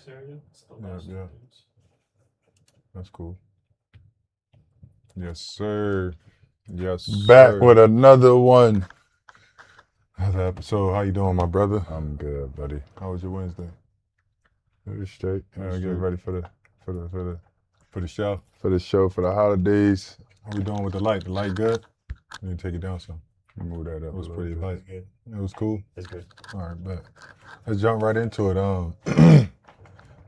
Area. Yeah. That's cool. Yes, sir. Yes, Back with another one. Another episode. How you doing, my brother? I'm good, buddy. How was your Wednesday? It was straight. Get ready for the show. For the show, for the holidays. How we doing with the light? The light good? Let me take it down some. Move that up. It was a little pretty bit. light. It was cool. It's good. All right, bet. Let's jump right into it.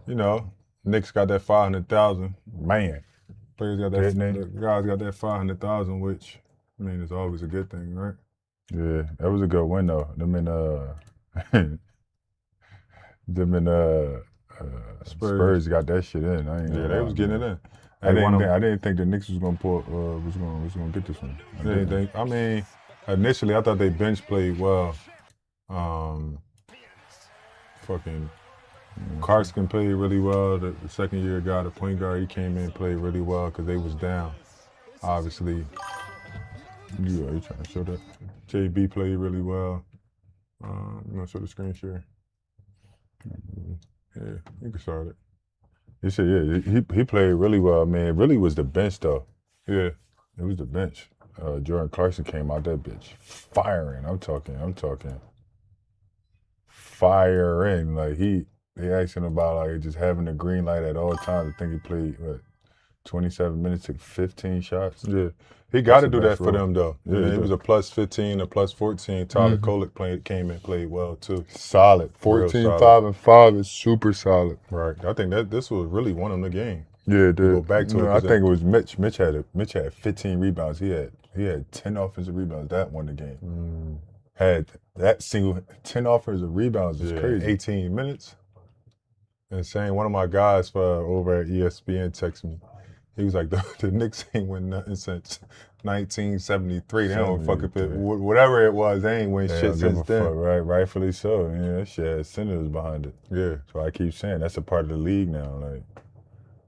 You know, Knicks got that 500,000. Man. Players got that. The guys got that 500,000, which I mean is always a good thing, right? Yeah, that was a good win though. Spurs got that shit in. They was getting it in. I didn't think the Knicks was gonna was gonna get this one. I mean, initially I thought they bench played well. Carson played really well. The second year guy, the point guard, he came in and played really well because they was down. Obviously, You trying to show that? JB played really well. You want to show the screen share? Yeah, you can start it. You said he played really well, man. It really was the bench though. Yeah, it was the bench. Jordan Clarkson came out that bitch firing. I'm talking firing. Like they asked him about like just having the green light at all times. I think he played 27 minutes, took 15 shots. Yeah, he got to do that for role. them though. Yeah, it was a plus 15, a plus 14. Tyler Kolek came and played well too. Solid. 14, 5, and 5 is super solid. Right. I think that this was really one of the game. Yeah, dude. Go back to it. I think it was Mitch. Mitch had 15 rebounds. He had 10 offensive rebounds. That won the game. Had that 10 offensive rebounds is crazy. 18 minutes. Insane. One of my guys over at ESPN texted me. He was like, the Knicks ain't win nothing since 1973. They don't fuck up it. Whatever it was, they ain't win shit since then. Fuck, right? Rightfully so. Yeah, that shit had senators behind it. Yeah. So I keep saying that's a part of the league now. Like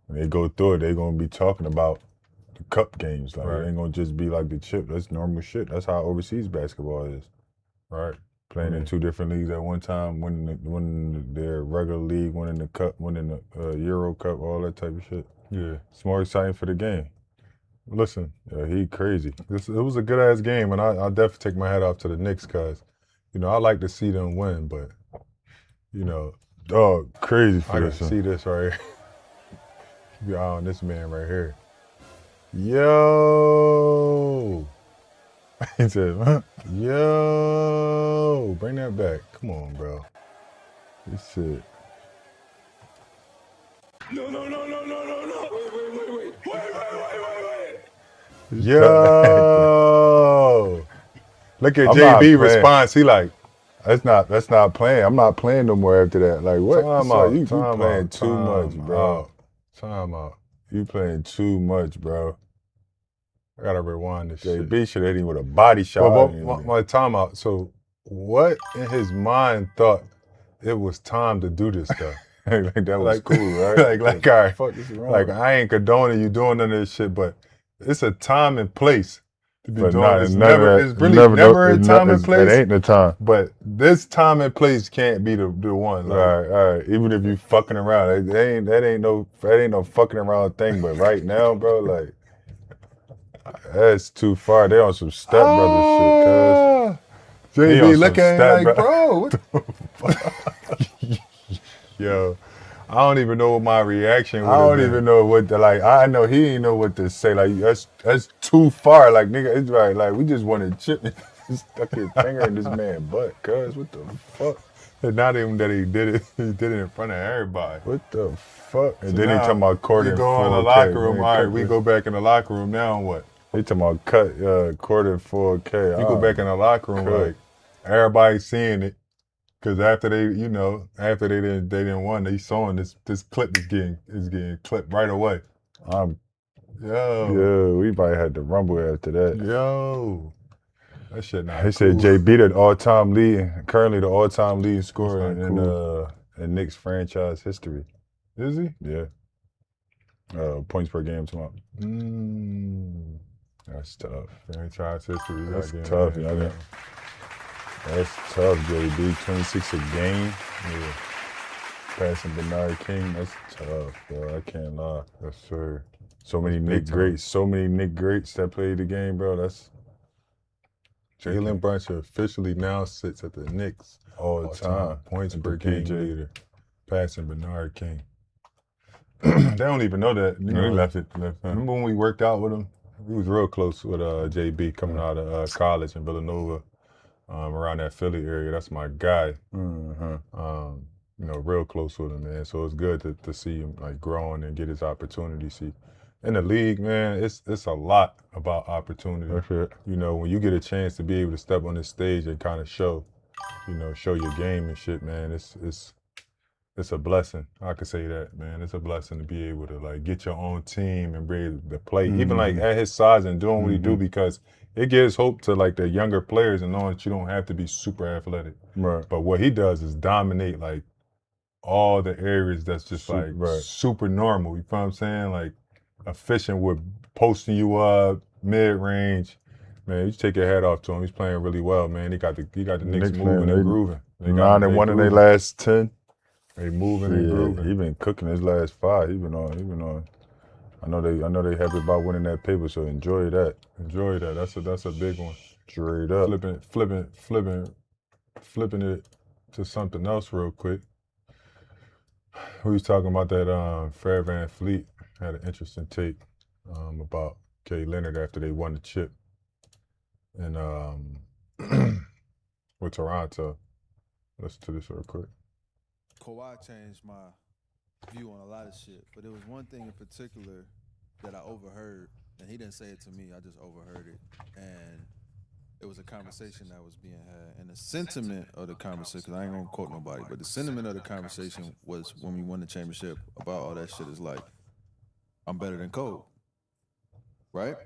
when they go through it, they're gonna be talking about the cup games. Like it ain't gonna just be like the chip. That's normal shit. That's how overseas basketball is. Right. Playing in two different leagues at one time, winning their regular league, winning the cup, winning the Euro Cup, all that type of shit. Yeah. It's more exciting for the game. Listen, he crazy. It was a good ass game, and I definitely take my hat off to the Knicks because, I like to see them win, but you know, dog, crazy I for can this one. see this right here. Keep your eye on this man right here. Yo. He said, huh? Yo. Bring that back. Come on, bro. This shit. No. Wait. Yo. Look at I'm not JB playing. response. He like, That's not playing. I'm not playing no more after that. Like what? time So out. you Time playing out. too much, bro. Time out. You playing too much, bro. I gotta rewind this shit. JB should have hit him with a body shot. But my time out. So what in his mind thought it was time to do this stuff? like that was cool, right? like all right. Fuck this wrong. Like I ain't condoning you doing none of this shit, but it's a time and place to be but doing. not, It's never, it's really never a time and place. It ain't the time. But this time and place can't be the one. Like, all right. Even if you fucking around, that ain't no fucking around thing. But right now, bro, like that's too far. They on some Step Brothers shit, cuz. JB looking like, bro, what the fuck? Yo, I don't even know what my reaction was. I don't even know what to like. I know he ain't know what to say. Like that's too far. Like nigga, it's right. Like we just want to chip and stuck his finger in this man's butt. Cuz what the fuck? And not even that he did it. He did it in front of everybody. What the fuck? And So then he now, talking about quarter. We go in the locker room. All right, we go back in the locker room now. And what? He talking about quarter 4K. You go back in the locker room like everybody seeing it. Cause after they didn't win, they saw this clip is getting clipped right away. Yeah, we probably had to rumble after that. Yo, that shit not. They said JB the all-time lead, currently the all-time lead scorer in Knicks franchise history. Is he? Yeah. Points per game tomorrow. That's tough. Franchise history. That's tough, y'all. That's tough, JB. 26 a game. Yeah. Passing Bernard King. That's tough, bro. I can't lie. Yes, sir. So many Knick greats that played the game, bro. That's Jaylen Brown officially now sits at the Knicks all the time. Points per game leader. Passing Bernard King. They don't even know that. You know, he left it. Remember when we worked out with him? We was real close with JB coming out of college in Villanova. Around that Philly area, that's my guy. You know, real close with him, man. So it's good to see him like growing and get his opportunity. See, in the league, man, it's a lot about opportunity. That's it. You know, when you get a chance to be able to step on this stage and kind of show your game and shit, man, it's a blessing. I could say that, man. It's a blessing to be able to like get your own team and be able to play, even like at his size and doing what he do, because it gives hope to like the younger players and knowing that you don't have to be super athletic. Right. But what he does is dominate like all the areas that's just like super normal. You know what I'm saying? Like efficient with posting you up, mid-range. Man, you take your hat off to him. He's playing really well, man. He got the Knicks moving and grooving. 9-1 in their last 10. They moving and grooving. He been cooking his last 5. He been on. I know they happy about winning that paper, so enjoy that. Enjoy that. That's a big one. Straight up. Flipping it to something else real quick. We was talking about that Fred VanVleet had an interesting take about Cade Leonard after they won the chip and with Toronto. Listen to this real quick. Kawhi changed my view on a lot of shit, but there was one thing in particular that I overheard, and he didn't say it to me, I just overheard it, and it was a conversation that was being had, and the sentiment of the conversation, because I ain't gonna quote nobody, but the sentiment of the conversation was when we won the championship about all that shit is like, I'm better than Kobe, right?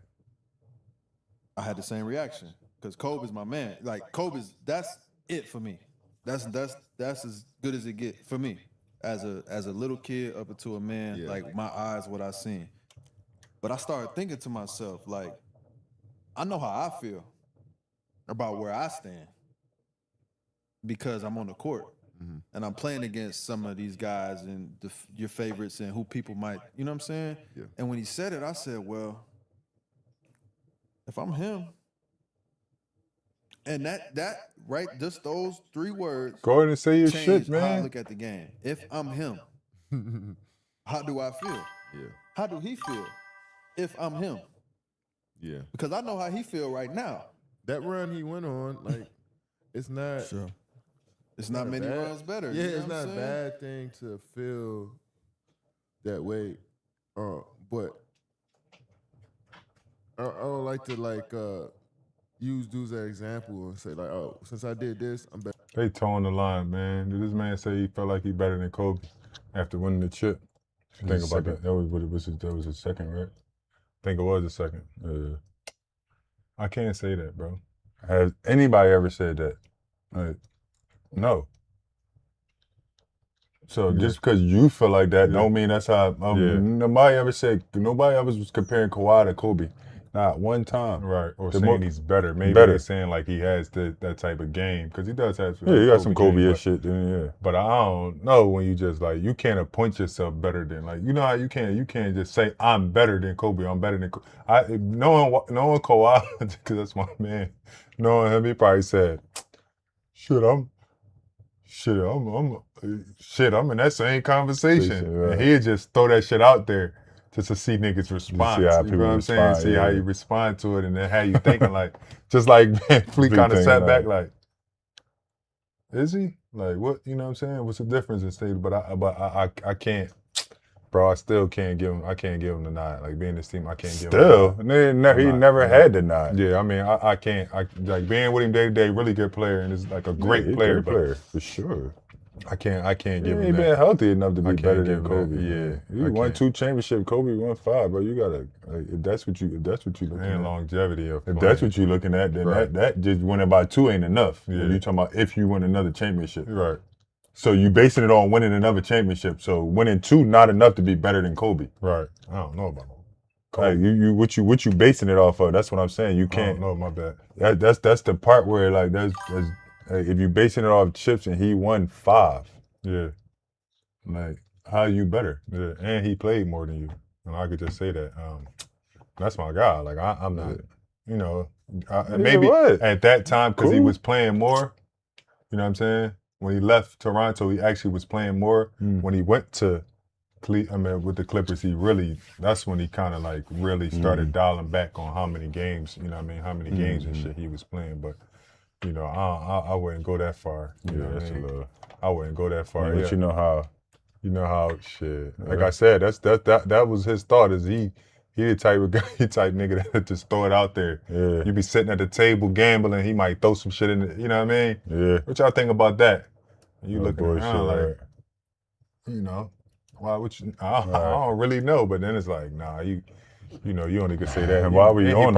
I had the same reaction, because Kobe is my man. Like, that's it for me. That's as good as it get for me. As a little kid up into a man, like my eyes, what I seen. But I started thinking to myself, like, I know how I feel about where I stand because I'm on the court and I'm playing against some of these guys and your favorites and who people might, you know what I'm saying? Yeah. And when he said it, I said, well, if I'm him, And that right, just those 3 words Go ahead and say your change shit, how I man. look at the game. If I'm him, how do I feel? Yeah. How do he feel if I'm him? Yeah. Because I know how he feel right now. That run he went on, like, it's not. Sure. It's not many bad- runs better. Yeah, you know it's what I'm not a saying? bad thing to feel that way. But I don't like to use dudes as an example and say like, oh, since I did this, I'm better. They towing the line, man. Did this man say he felt like he better than Kobe after winning the chip? Think about that. That was his second, right? I think it was the second. I can't say that, bro. Has anybody ever said that? No. So just because you feel like that, don't mean that's how. Nobody ever was comparing Kawhi to Kobe. Not one time. Right. Or saying he's better. Maybe they're saying like he has that type of game. Because he does have he got some Kobe-ish shit, then, yeah. But I don't know when you just like, you can't appoint yourself better than, like, you know how you can't just say, I'm better than Kobe, I'm better than Kobe. Knowing Kawhi, because that's my man, knowing him, he probably said, I'm in that same conversation. Yeah. And he'd just throw that shit out there just to see niggas respond. See how you people know what I'm respond, saying? See how yeah. you respond to it and then how you thinking like, just like Fleet kind of sat back like, is he? Like what? You know what I'm saying? What's the difference in state? But I can't, bro. I still can't give him. I can't give him the nod. Like being this team, I can't give him. He never had the nod. Yeah, I mean, I can't. Like being with him day to day, really good player, and is like a great player. Great player for sure. I can't give him He that. been healthy enough to be better give than him Kobe. that. Yeah, he won 2 championships. Kobe won 5, bro. You gotta. Like, if that's what you looking And at. longevity of. If that's what you're looking at, then that just winning by 2 ain't enough. Yeah. You talking about if you win another championship. Right. So you basing it on winning another championship. So winning 2 not enough to be better than Kobe. Right. I don't know about Like what you basing it off of? That's what I'm saying. You can't. No, my bad. That's the part where like that's if you basing it off chips and he won 5. Yeah. Like how you better? Yeah. And he played more than you. And I could just say that. That's my guy. Like I'm not. You know. Maybe at that time because he was playing more. You know what I'm saying? When he left Toronto, he actually was playing more. When he went to with the Clippers, that's when he kind of like really started dialing back on how many games, you know what I mean, how many games and shit he was playing. But, you know, I wouldn't go that far. You know what I mean? I wouldn't go that far. But you know how shit. Like I said, that was his thought is he the type of guy, nigga that just throw it out there. Yeah. You be sitting at the table gambling, he might throw some shit in it, you know what I mean? Yeah. What y'all think about that? You looking bullshit, around like, right. you know, why would you? I don't really know, but then it's like, nah, you know, you only could say that. And why were you on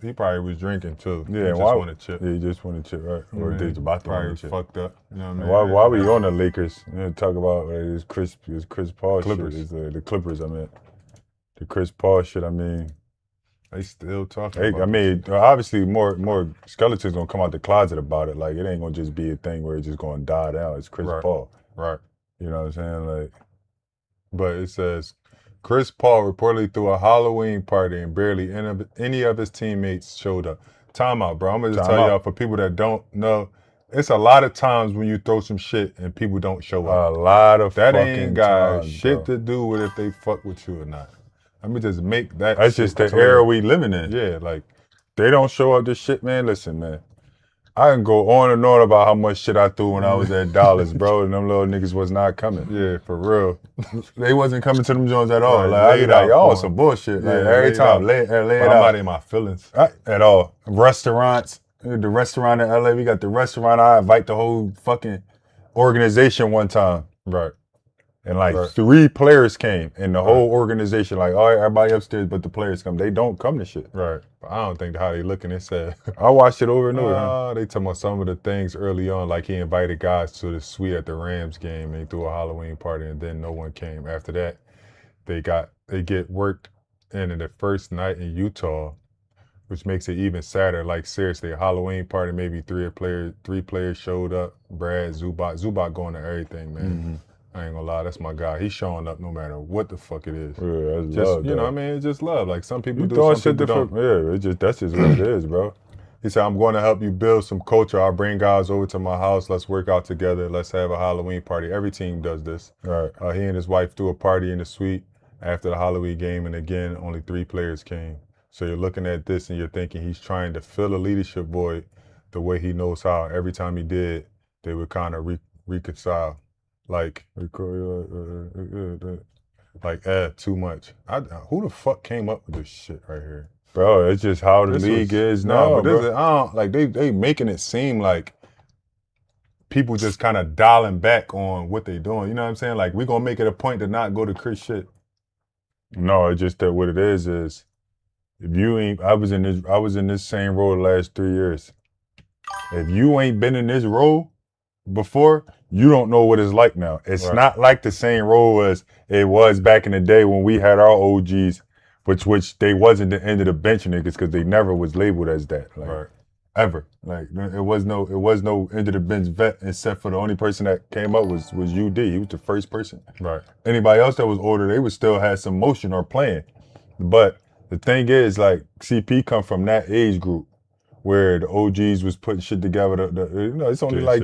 He probably was drinking too. Yeah, he just why? wanted chip. Yeah, he just wanted chip, right? Or they was about to probably want chip. fucked up. You know what I mean? Why were you on the Lakers? You know, talk about this Chris Paul Clippers. shit. The Clippers, I mean. The Chris Paul shit, I mean. They still talking about I mean, obviously more skeletons gonna come out the closet about it. Like it ain't gonna just be a thing where it's just gonna die down. It's Chris Paul. Right. You know what I'm saying? Like, but it says Chris Paul reportedly threw a Halloween party and barely any of his teammates showed up. Time out, bro. I'm gonna just tell y'all for people that don't know, it's a lot of times when you throw some shit and people don't show up. A lot of that fucking ain't got times, shit bro. to do with if they fuck with you or not. Let me just make that. That's just the era we living in. Yeah, like they don't show up to shit, man. Listen, man. I can go on and on about how much shit I threw when I was at Dallas, bro, and them little niggas was not coming. Yeah, for real. They wasn't coming to them joints at all. Right, like, I be like, y'all some bullshit. Yeah, like, every time, lay it I'm out. not in my feelings. At all. Restaurants. The restaurant in LA, we got the restaurant. I invite the whole fucking organization one time. Right. And like 3 players came and the whole organization, like, all right, everybody upstairs, but the players come. They don't come to shit. Right. But I don't think how they looking. They said, I watched it over and over. They talking about some of the things early on, like he invited guys to the suite at the Rams game and he threw a Halloween party and then no one came. After that, they get worked in the first night in Utah, which makes it even sadder. Like seriously, a Halloween party, maybe 3 players showed up. Brad, Zubac going to everything, man. Mm-hmm. I ain't gonna lie, that's my guy. He's showing up no matter what the fuck it is. Yeah, that's just love, you know what I mean? It's just love. Like some people you do, throwing some shit people don't. Yeah, that's just what it is, bro. He said, I'm going to help you build some culture. I'll bring guys over to my house. Let's work out together. Let's have a Halloween party. Every team does this. Right. He and his wife threw a party in the suite after the Halloween game, and again, only 3 players came. So you're looking at this and you're thinking he's trying to fill a leadership void the way he knows how. Every time he did, they would kind of reconcile. Like, too much. Who the fuck came up with this shit right here? Bro, it's just how the league is now, bro. I don't, like, they making it seem like people just kind of dialing back on what they doing. You know what I'm saying? Like, we gonna make it a point to not go to Chris shit. No, it's just that what it is if you ain't, I was in this same role the last 3 years. If you ain't been in this role before, you don't know what it's like now. It's not like the same role as it was back in the day when we had our OGs, which they wasn't the end of the bench niggas because they never was labeled as that. Like, ever. Like, it was no end of the bench vet except for the only person that came up was UD. He was the first person. Right. Anybody else that was older, they would still have some motion or playing. But the thing is, like, CP come from that age group where the OGs was putting shit together. It's only like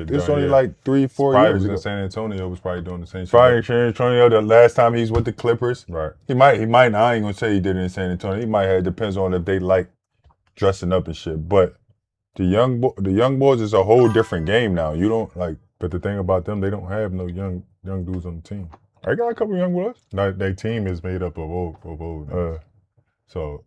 3-4 years ago. In San Antonio was probably doing the same shit. Probably in San Antonio. The last time he's with the Clippers, right? He might. I ain't gonna say he did it in San Antonio. He might have. It depends on if they like dressing up and shit. But the young boys is a whole different game now. You don't like. But the thing about them, they don't have no young dudes on the team. I got a couple young boys. Their team is made up of old. So,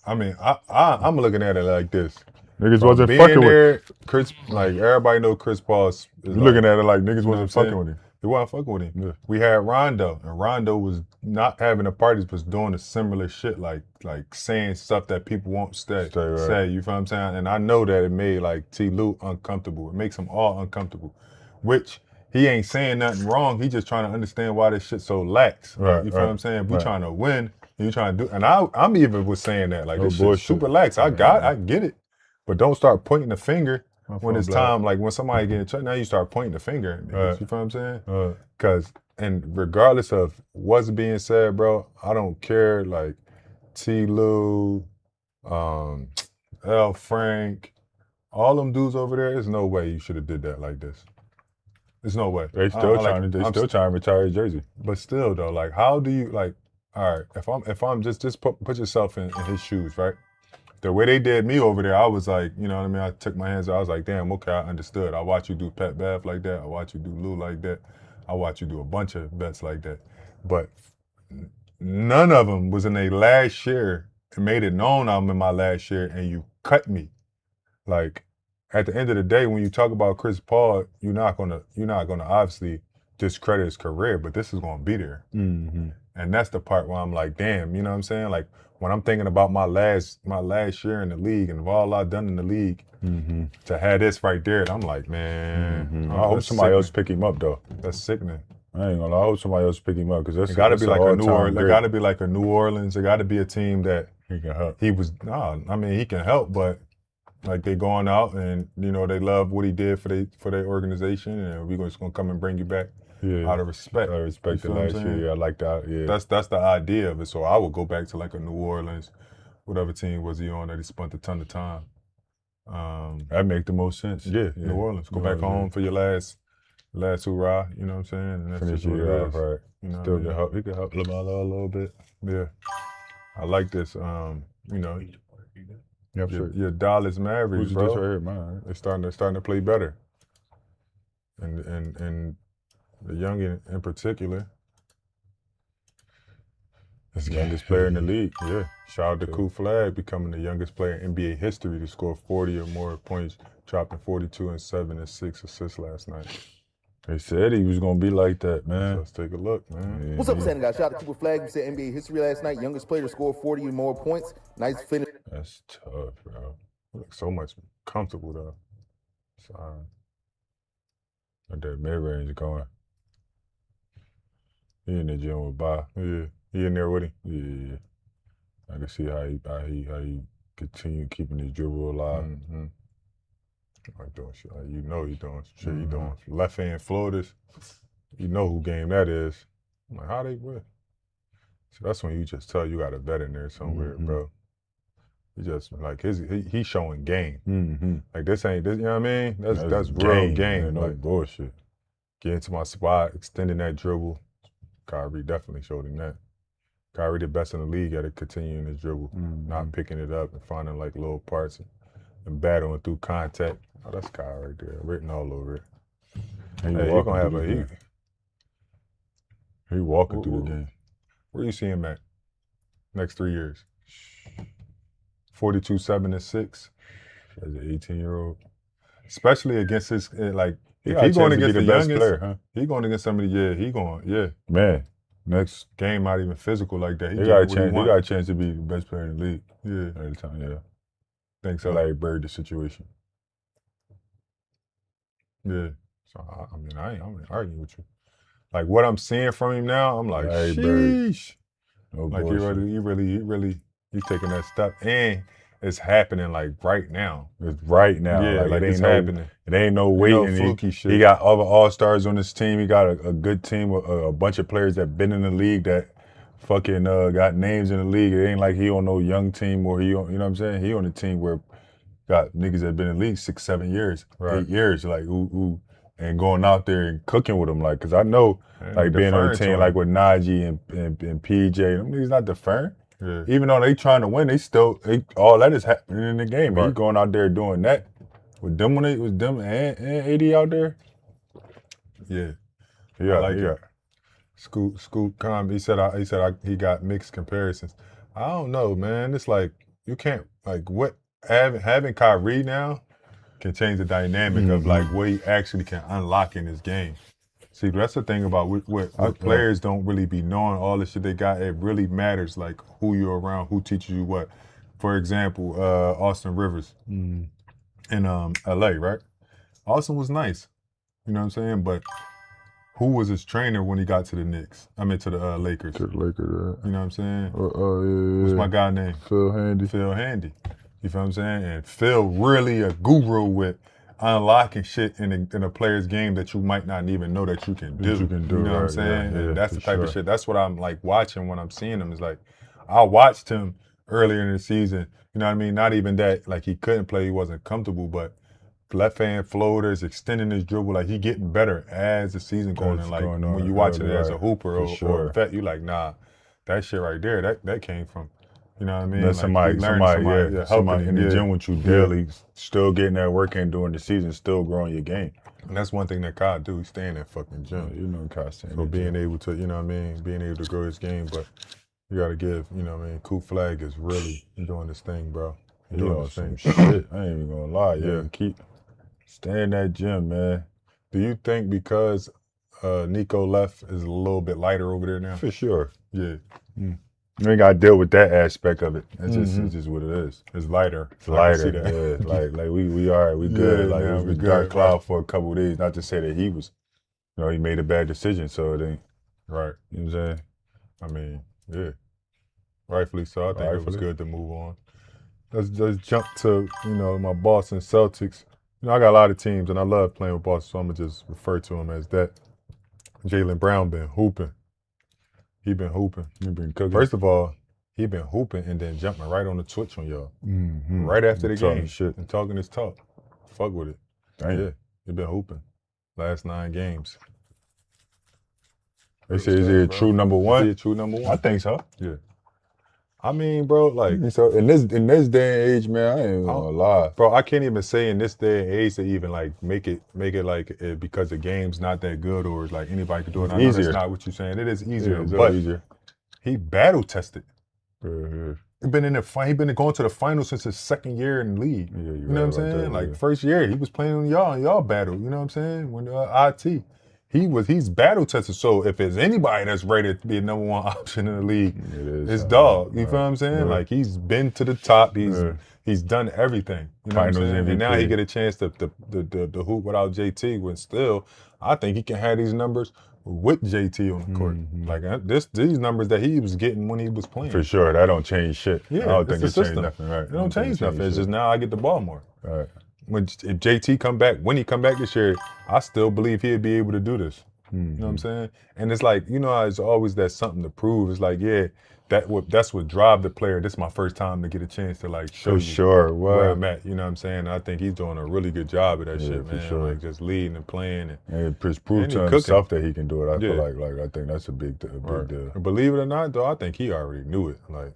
I mean, I'm looking at it like this. Niggas wasn't fucking with Chris. Like, everybody know Chris Paul is looking at it like niggas wasn't fucking with him. They wasn't fucking with him. Yeah. We had Rondo, and Rondo was not having the parties, but doing a similar shit, like saying stuff that people won't say. You feel what I'm saying? And I know that it made like T. Lue uncomfortable. It makes them all uncomfortable, which he ain't saying nothing wrong. He just trying to understand why this shit so lax. You feel what I'm saying? If we trying to win, and you trying to do, and I'm even was saying that like this shit's super lax. I get it. But don't start pointing the finger when it's time. Like when somebody get in trouble, now you start pointing the finger. You feel what I'm saying? Because, and regardless of what's being said, bro, I don't care. Like T. Lue, L. Frank, all them dudes over there, there's no way you should have did that like this. There's no way. They still trying to retire his jersey. But still though, like how do you like? All right, if I'm just put yourself in his shoes, right? The way they did me over there, I was like, you know what I mean? I took my hands out. I was like, damn, okay, I understood. I watch you do Pat Bev like that. I watch you do Lou like that. I watch you do a bunch of vets like that. But none of them was in their last year and made it known I'm in my last year, and you cut me. Like, at the end of the day, when you talk about Chris Paul, you're not gonna obviously discredit his career, but this is gonna be there. Mm-hmm. And that's the part where I'm like, damn, you know what I'm saying? Like, when I'm thinking about my last year in the league and all I've done in the league, to have this right there, I'm like, man. I hope somebody else pick him up though. That's sickening. I ain't gonna lie. I hope somebody else pick him up because it got to be like a New Orleans. It got to be like a New Orleans. It got to be a team that he can help. I mean, he can help, but like they going out and you know they love what he did for their organization, and we're just gonna come and bring you back. Yeah. Out of respect. I respect the last year. Yeah, I like that. Yeah. That's the idea of it. So I would go back to like a New Orleans, whatever team was he on that he spent a ton of time. That make the most sense. Yeah, New Orleans. Go back home for your last hurrah, you know what I'm saying? And that's finish just what year it off, is. right. You know Still what I mean? he can help LaMelo a little bit. Yeah. I like this. You know, your Dallas Mavericks, Who's bro. just right here, man? They're starting to play better. And the youngin in particular. That's the youngest player in the league. Yeah. Shout out to Cooper Flagg becoming the youngest player in NBA history to score 40 or more points, dropping 42 and 7 and 6 assists last night. They said he was gonna be like that, man. So let's take a look, man. Yeah. What's up, Sandy guys? Shout out to Cooper Flagg. You said NBA history last night. Youngest player to score 40 or more points. Nice finish. That's tough, bro. Look so much comfortable though. Sorry. Got that mid-range going. He in the gym with Ba. Yeah. He in there with him? Yeah. I can see how he continue keeping his dribble alive. Mm-hmm. Like doing shit. Like, you know he doing shit. He doing left hand floaters. You know who game that is. I'm like, how they win? So that's when you just tell you got a bet in there somewhere, bro. He just like he's showing game. Mm-hmm. Like this ain't this. You know what I mean? That's real game. Man, no like bullshit. Get into my spot, extending that dribble. Kyrie definitely showed him that. Kyrie the best in the league at it, continuing his dribble, not picking it up and finding like little parts and battling through contact. Oh, that's Kyrie right there, written all over it. He gonna have he walking through the game. Where you see him at? Next 3 years. 42, 7, and 6 as an 18-year-old. Especially against his if he going against the best player, huh? He going against somebody, Man, next game not even physical like that. He got a chance. He got a chance to be the best player in the league. Yeah. Every time, yeah. Think so. Larry Bird, the situation. Yeah. So I mean, I ain't arguing with you. Like what I'm seeing from him now, I'm like, Larry sheesh. No Like bullshit. he really taking that step, and it's happening like right now. It's right now. Yeah, like it ain't it's no, happening. It ain't no waiting. Fluky shit. He got other all-stars on his team. He got a good team with a bunch of players that been in the league that fucking got names in the league. It ain't like he on no young team or he on, you know what I'm saying? He on a team where got niggas that been in the league 6, 7 years, Right. 8 years, like who and going out there and cooking with them, like, cause I know like being on a team like with Najee and PJ, them niggas not deferring. Yeah. Even though they trying to win, all that is happening in the game. Right. He's going out there doing that with them when it was them and AD out there. Yeah. Yeah, I like it. Scoot, he got mixed comparisons. I don't know, man. It's like you can't having Kyrie now can change the dynamic of like what he actually can unlock in his game. See, that's the thing about what players don't really be knowing all the shit they got. It really matters, like who you're around, who teaches you what. For example, Austin Rivers in LA, right? Austin was nice, you know what I'm saying? But who was his trainer when he got to the Knicks? I mean, to the Lakers. To the Lakers, right? You know what I'm saying? Yeah. What's my guy name? Phil Handy. Phil Handy. You feel what I'm saying? And Phil really a guru with unlocking shit in a player's game that you might not even know that you can do. You know what I'm saying? Yeah, and that's the type of shit. That's what I'm like watching when I'm seeing him. Is like I watched him earlier in the season. You know what I mean? Not even that like he couldn't play, he wasn't comfortable, but left hand floaters, extending his dribble, like he getting better as the season going. And like when you watching it as a hooper or a vet, you like, nah, that shit right there, that came from. You know what I mean? That's like somebody in the gym with you daily, still getting that work in during the season, still growing your game. And that's one thing that Kai do. He stay in that fucking gym. You know Kai staying. So being able to, you know what I mean, being able to grow his game, but you got to give, you know what I mean, Cooper Flagg is really doing this thing, bro. He's doing this thing. Shit. I ain't even gonna lie. Yeah, keep stay in that gym, man. Do you think because Nico left is a little bit lighter over there now? For sure. Yeah. You ain't gotta deal with that aspect of it. It's just what it is. It's lighter. It's lighter. Yeah. like we all right, we good. Yeah, like it was a dark cloud for a couple of days. Not to say that he was, he made a bad decision, so it ain't right. You know what I'm saying? I mean, yeah. Rightfully so. I think it was good to move on. Let's jump to, my Boston Celtics. I got a lot of teams and I love playing with Boston, so I'm gonna just refer to him as that. Jaylen Brown been hooping. He been hooping. He been cooking. First of all, he been hooping and then jumping right on the Twitch on y'all. Right after the game. Shit. And talking his talk. Fuck with it. Damn. Yeah, he been hooping. Last 9 games. They say, is he a true number one? Is he a true number one? I think so. Yeah. I mean, bro, like so in this day and age, man, I ain't gonna lie. Bro, I can't even say in this day and age to even like make it like because the game's not that good or like anybody can do it. I know that's not what you're saying. It is easier, but he battle tested. He been in he been going to the finals since his second year in the league. Yeah, you know what I'm saying? Like first year, he was playing on y'all and y'all battle. You know what I'm saying? When IT. He's battle tested. So if there's anybody that's rated to be a number one option in the league, it's dog. You feel what I'm saying? Yeah. Like he's been to the top. He's done everything. You know what I'm saying? And now he get a chance to hoop without JT. When still, I think he can have these numbers with JT on the court. Like these numbers that he was getting when he was playing. For sure, that don't change shit. Yeah, I don't think it's it changed nothing. Right? It don't change nothing. It's just now I get the ball more. Right. If JT come back, when he come back this year, I still believe he'd be able to do this. You know what I'm saying? And it's like, you know, how it's always that something to prove. It's like, yeah, that's what drive the player. This is my first time to get a chance to like show you where I'm at. You know what I'm saying? And I think he's doing a really good job of that shit, man. Sure. Like just leading and playing and prove to himself that he can do it. I feel like I think that's a big deal. And believe it or not, though, I think he already knew it. Like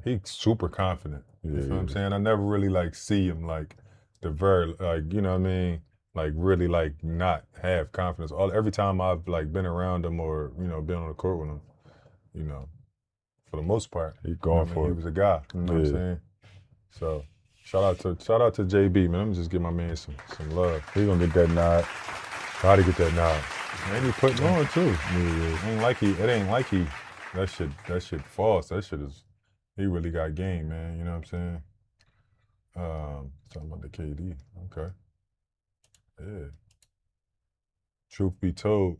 he's super confident. You feel what I'm saying? I never really like see him like like, you know what I mean? Like really like not have confidence. Every time I've like been around him or, you know, been on the court with him, you know, for the most part, he's going for it. He was a guy. You know what I'm saying? So shout out to JB, man. Let me just give my man some love. He gonna get that nod. Try to get that nod. And he putting on too. It ain't like he that shit false. That shit is he really got game, man. You know what I'm saying? Talking about the KD. Okay. Yeah. Truth be told,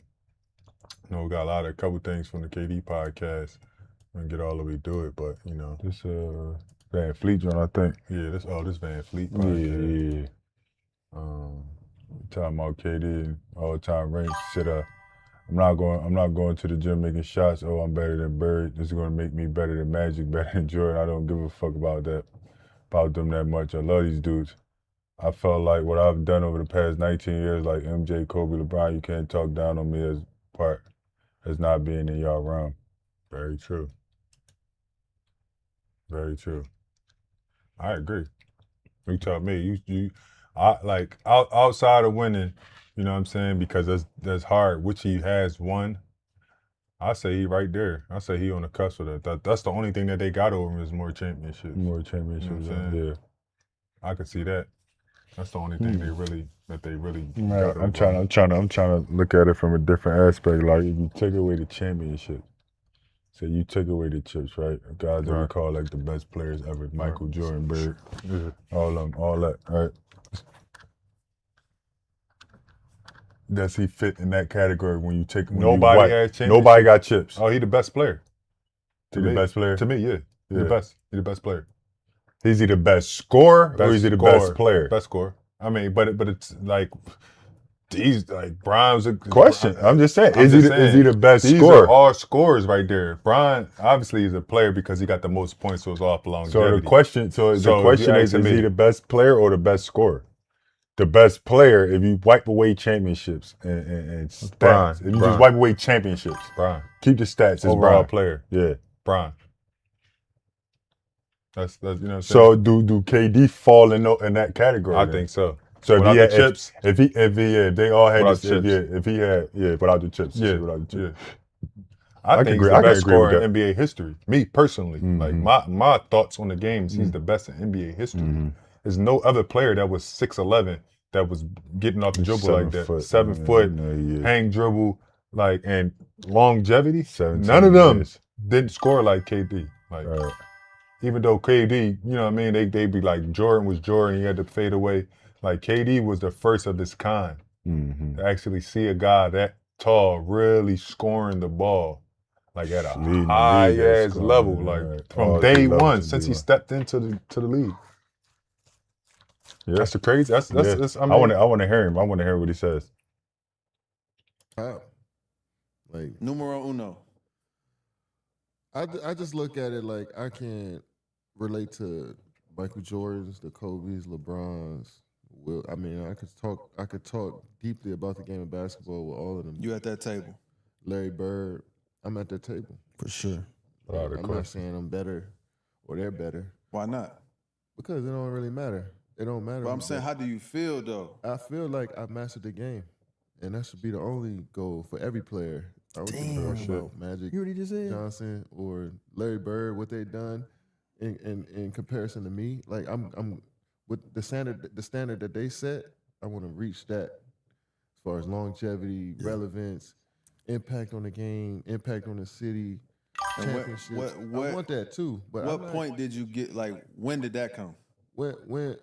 you know, we got a couple things from the KD podcast. We're gonna get all the way through it, but you know. This Van Fleet joint, I think. Yeah, this Van Fleet podcast. Yeah. Talking about KD and all-time ranks. Said I'm not going to the gym making shots. Oh, I'm better than Bird. This is gonna make me better than Magic, better than Jordan. I don't give a fuck about them that much. I love these dudes. I felt like what I've done over the past 19 years, like MJ, Kobe, LeBron, you can't talk down on me as not being in y'all realm. Very true. Very true. I agree. You tell me, I like outside of winning, you know what I'm saying? Because that's hard, which he has won. I say he right there. I say he on the cusp of that. That's the only thing that they got over him is more championships. More championships, you know yeah. I could see that. That's the only thing they really right. I'm trying to look at it from a different aspect. Like if you take away the championship, so you take away the chips, right? Guys that we call like the best players ever, Michael Jordan, Bird, all that, right? Does he fit in that category when you take nobody got chips? Oh, he the best player. The best player? To me, yeah. He the best. He the best player. Is he the best scorer or is he the best player? Best scorer. I mean, but it's like he's like Brian's a question. I'm just saying, is he the best scorer? These are all scorers right there. Brian obviously is a player because he got the most points, so it's off longevity. So the question is he the best player or the best scorer? The best player, if you wipe away championships and stats, Brian, if you just wipe away championships, Brian, keep the stats. Overall player, yeah, Brian. That's you know what I'm saying? So do KD fall in that category? I think so. So without if the chips, if they all had without the chips, if he had without the chips, without the chips. I think he's the best scorer in NBA history. Me personally, like my thoughts on the games, he's the best in NBA history. There's no other player that was 6'11" that was getting off the dribble like that. 7 foot, hang dribble, like and longevity. None of them didn't score like KD. Like. Even though KD, you know what I mean, they be like Jordan was Jordan, he had to fade away. Like KD was the first of his kind to actually see a guy that tall really scoring the ball, like at a high ass level, like from day one since he stepped into the league. Yeah. That's the crazy. That's I want to hear him. I want to hear what he says. Like numero uno. I just look at it like I can't relate to Michael Jordan's, the Kobe's, LeBron's. I mean, I could talk deeply about the game of basketball with all of them. You at that table? Larry Bird, I'm at that table for sure. I'm not saying I'm better or they're better. Why not? Because it don't really matter. It don't matter. But I'm saying, how do you feel though? I feel like I've mastered the game, and that should be the only goal for every player. I don't give a about Magic, Johnson, or Larry Bird, what they done in comparison to me. Like I'm with the standard that they set. I want to reach that as far as longevity, relevance, impact on the game, impact on the city, championships. I want that too. But what point did you get? Like, when did that come? When we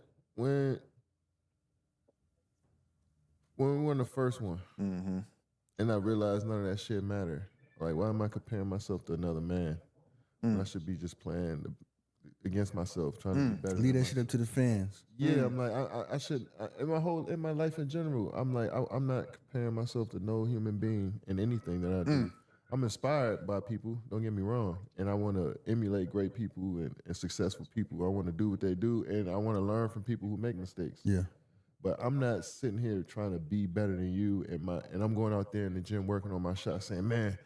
won the first one. Mm-hmm. And I realized none of that shit matter. Like, why am I comparing myself to another man? I should be just playing against myself, trying to be better. Leave that shit up to the fans. Yeah, I'm like, I should, in my life in general, I'm like, I'm not comparing myself to no human being in anything that I do. I'm inspired by people, don't get me wrong, and I want to emulate great people and successful people. I want to do what they do, and I want to learn from people who make mistakes. Yeah. But I'm not sitting here trying to be better than you, and I'm going out there in the gym working on my shot saying, man,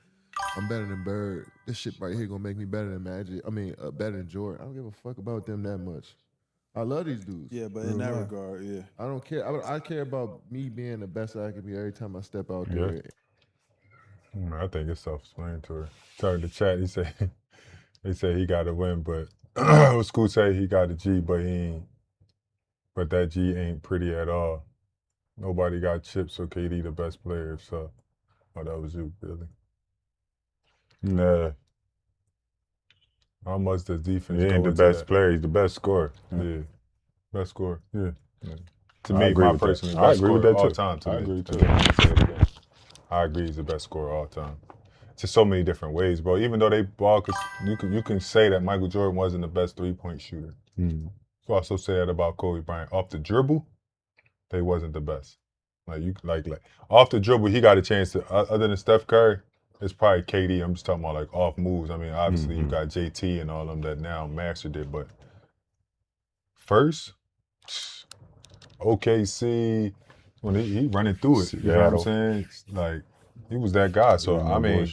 I'm better than Bird. This shit right here gonna make me better than Magic. Better than Jordan. I don't give a fuck about them that much. I love these dudes. Yeah, but in that regard, yeah. I don't care. I care about me being the best I can be every time I step out there. I think it's self-explanatory. Started the chat, he said he got to win, but School say he got a G, but he ain't. But that G ain't pretty at all. Nobody got chips, so KD the best player. So, that was you, Billy. Nah. How much does defense? He ain't the best player. He's the best scorer. Yeah, best scorer. Yeah. To me, my personally, best scorer all time. I agree too. I agree he's the best scorer all time. Just so many different ways, bro. Even though they ball, you can say that Michael Jordan wasn't the best 3-point shooter. So I also say that about Kobe Bryant. Off the dribble, they wasn't the best. Like off the dribble, he got a chance to. Other than Steph Curry, it's probably KD. I'm just talking about like off moves. I mean, obviously you got JT and all them that now mastered it, but first, OKC when he running through it. You know what I'm saying? Like he was that guy. So I mean,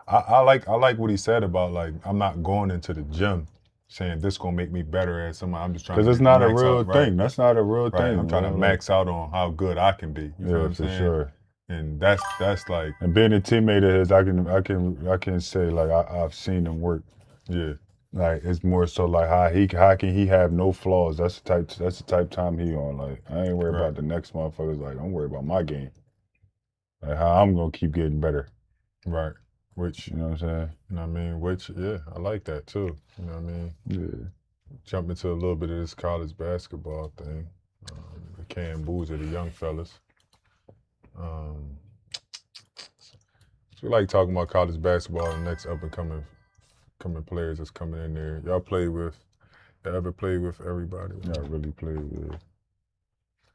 I like what he said about like I'm not going into the gym saying this gonna make me better as somebody. I'm just trying to because it's not a real thing. That's not a real thing. I'm trying to max out on how good I can be. You know what I'm saying? Sure. And that's like, and being a teammate of his, I can say like I've seen him work. Yeah. Like it's more so like how can he have no flaws? That's the type time he on. Like I ain't worried about the next motherfuckers. Like I'm worried about my game. Like how I'm gonna keep getting better. Right. Which, you know what I'm saying? You know what I mean? Which, yeah, I like that too. You know what I mean? Yeah. Jump into a little bit of this college basketball thing. The Cam Boozer, the young fellas. So we like talking about college basketball and the next up and coming players that's coming in there. Y'all ever played with everybody? Y'all really played with.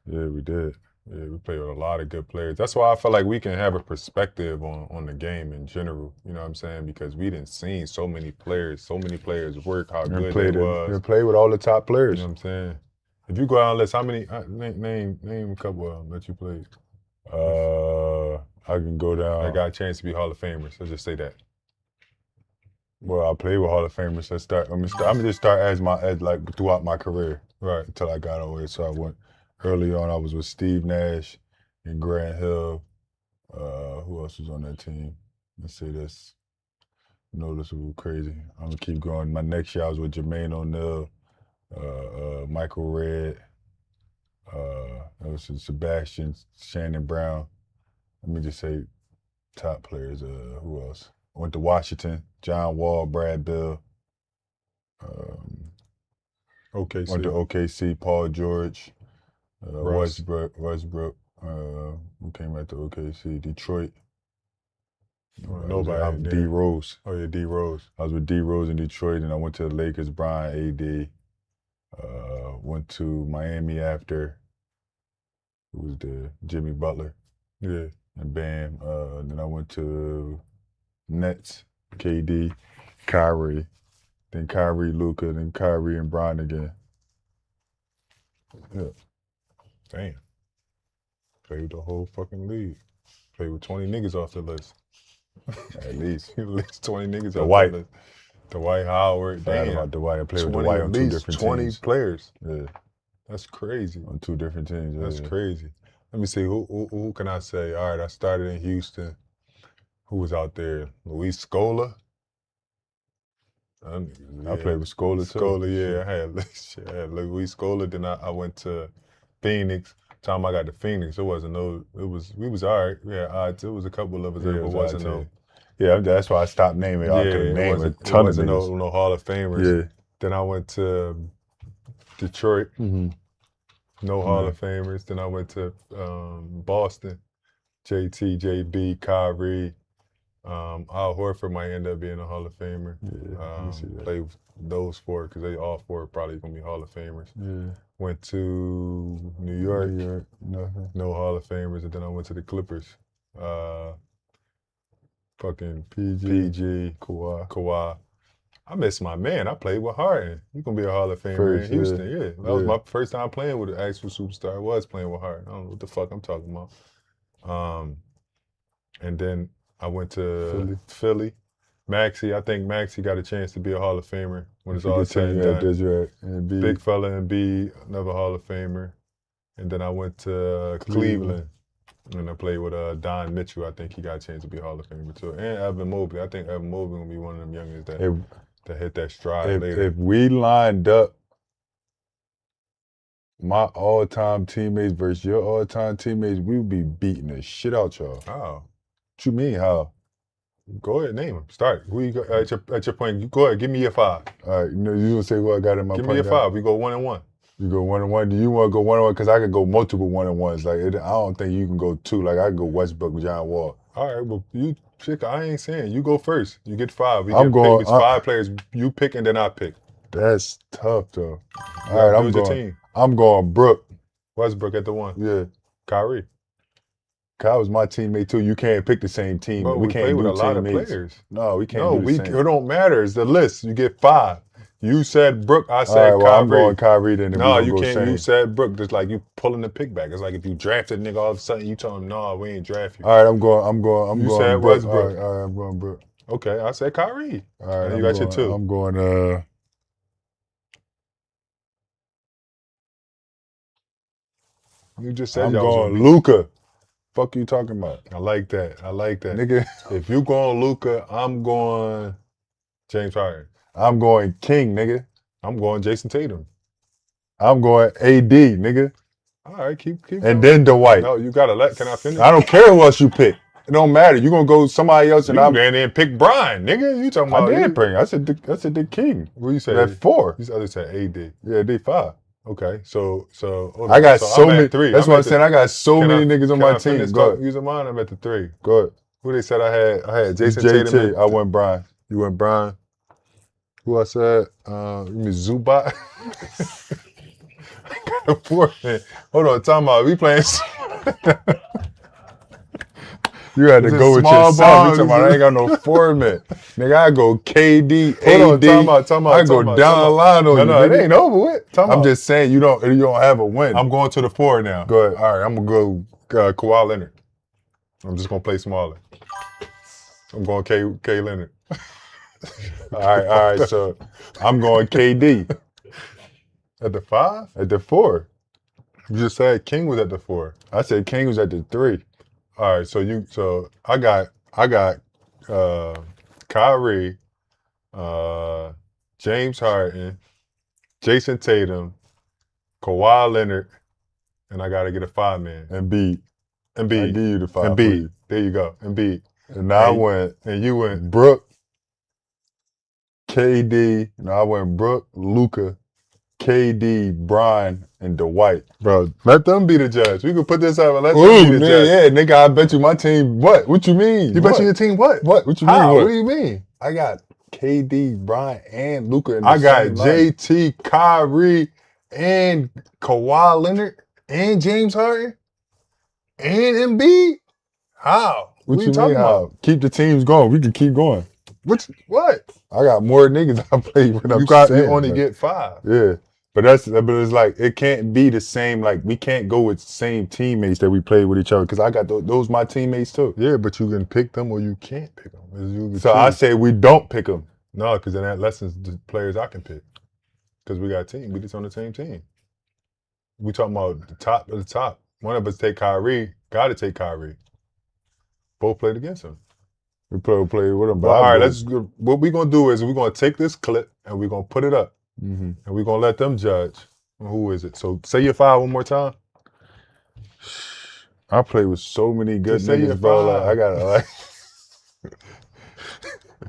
Yeah, we did. Yeah, we played with a lot of good players. That's why I feel like we can have a perspective on the game in general. You know what I'm saying? Because we didn't see so many players work, how good they was. We played with all the top players. You know what I'm saying? If you go out and list, how many, name a couple of them that you played. I can go down. I got a chance to be Hall of Famers. Let's just say that. Well, I played with Hall of Famers. I'm gonna just start as like throughout my career, right? Until I got away. So I went early on. I was with Steve Nash and Grant Hill. Who else was on that team? Let's say this. This was crazy. I'm gonna keep going. My next year I was with Jermaine O'Neal, Michael Redd. That was Sebastian, Shannon Brown. Let me just say top players. Who else? I went to Washington, John Wall, Brad Bill. OKC. Went to OKC, Paul George, Westbrook. Who came out to OKC? Detroit. Nobody. D Rose. Oh yeah, D Rose. I was with D Rose in Detroit, and I went to the Lakers, Brian AD. Went to Miami after. Who was there? Jimmy Butler. Yeah. And Bam. Then I went to Nets, KD, Kyrie, then Kyrie, Luka, then Kyrie and Bron again. Yeah. Damn. Played with the whole fucking league. Played with 20 niggas off the list. At least 20 niggas the off White. the list. Dwight Howard. Damn. About Dwight. I played with Dwight on 2 different 20 teams. players. Yeah. That's crazy. On 2 different teams. Yeah. That's crazy. Let me see, who can I say? All right, I started in Houston. Who was out there? Luis Scola. I played with Scola too. Scola, yeah. I had Luis Scola. Then I went to Phoenix. Time I got to Phoenix, we was all right. We had odds. It was a couple of us there, but wasn't no. Yeah, that's why I stopped naming. I could have named a ton of niggas. No Hall of Famers. Yeah. Then I went to Detroit. Mm-hmm. No Hall of Famers. Then I went to Boston. JT, JB, Kyrie, Al Horford might end up being a Hall of Famer. Yeah, play with those 4 because they all 4 are probably gonna be Hall of Famers. Yeah. Went to New York, Nothing. no Hall of Famers, and then I went to the Clippers. Fucking PG, Kawhi. I miss my man. I played with Harden. You gonna be a Hall of Famer in Houston, yeah. That was my first time playing with an actual superstar. I was playing with Harden. I don't know what the fuck I'm talking about. And then I went to Philly. Maxey, I think Maxey got a chance to be a Hall of Famer when it's all said and done. And Big fella and B, another Hall of Famer. And then I went to Cleveland. And I played with Don Mitchell. I think he got a chance to be a Hall of Famer too. And Evan Mobley. I think Evan Mobley gonna be one of them youngins that hit that stride later. If we lined up my all-time teammates versus your all-time teammates, we would be beating the shit out y'all. How? What you mean, how? Go ahead, name them. Start. Who you got at your point? Go ahead, give me your 5. All right, you gonna say what I got in my point? Give me your 5. We go 1-1. You go 1-1. Do you want to go 1-1? Because I could go multiple 1-1s. Like I don't think you can go 2. Like I could go Westbrook with John Wall. All right, well you pick. I ain't saying you go first. You get 5. I'm going. It's 5 players. You pick and then I pick. That's tough though. All right, I'm going. Team? I'm going Brook. Westbrook at the 1. Yeah. Kyrie. Kyle was my teammate too. You can't pick the same team. Bro, we can't play with a lot of players. No, we can't. It don't matter. It's the list. You get 5. You said Brook. I said Kyrie. I'm going Kyrie. Then no, you can't. Same. You said Brook. Just like you pulling the pick back. It's like if you drafted a nigga, all of a sudden you tell him, no, we ain't draft you. All right, I'm going. You said Brook. Westbrook. All right, I'm going Brook. Okay, I said Kyrie. All right, you got your 2. I'm going. You just said I'm y'all going Luka. Fuck you talking about? I like that. Nigga. If you going Luka, I'm going James Harden. I'm going King, nigga. I'm going Jason Tatum. I'm going AD, nigga. All right, keep and going. Then Dwight. No, you gotta can I finish? I don't care who else you pick. It don't matter. You gonna go somebody else and I'm then pick Brian, nigga. You talking about? I did bring. I said the King. What you say? That 4. You said AD. Yeah, they 5. Okay, so I got so many. 3. That's what I'm saying. I got so many niggas on my team. Go ahead. Using mine, I'm at the 3. Go ahead. Who they said I had Jason JT. Tatum. I went Brian. You went Brian. Who I said? You mean Zubac? I got a 4 man. Hold on, time out. We playing. You had to go with yourself. You talking about I ain't got no 4 man. Nigga, I go KD, AD. Time out. I go down the line on you. No, it ain't over with. I'm just saying you don't have a win. I'm going to the 4 now. Go ahead. All right, I'm gonna go Kawhi Leonard. I'm just gonna play smaller. I'm going K Leonard. All right. So I'm going KD at the 5. At the 4. You just said King was at the 4. I said King was at the 3. All right, so I got Kyrie, James Harden, Jason Tatum, Kawhi Leonard, and I gotta get a 5 man. Embiid. I give you the 5. Embiid. There you go. Embiid. And now I went. And you went Brook, KD. No, I went Brook, Luka, KD, Brian, and Dwight. Bro, let them be the judge. We can put this out and let them be the judge. Yeah, nigga, I bet you my team. What you mean? You bet you your team what? What you How? mean? What do you mean? I got KD, Brian, and Luka. I got JT, Kyrie, and Kawhi Leonard, and James Harden, and Embiid. How? What you mean? How? Keep the teams going. We can keep going. What? I got more niggas I play with. You only get 5. Yeah. But it's like it can't be the same. Like we can't go with the same teammates that we played with each other because I got those my teammates too. Yeah, but you can pick them or you can't pick them. So I say we don't pick them. No, because then that lessens the players I can pick. Because we got a team. We just on the same team. We talking about the top of the top. One of us take Kyrie. Got to take Kyrie. Both played against him. We play with them. But all right, what we're gonna do is we're gonna take this clip and we're gonna put it up. Mm-hmm. And we're going to let them judge. Who is it? So say your 5 one more time. I play with so many good niggas, bro. Like, I got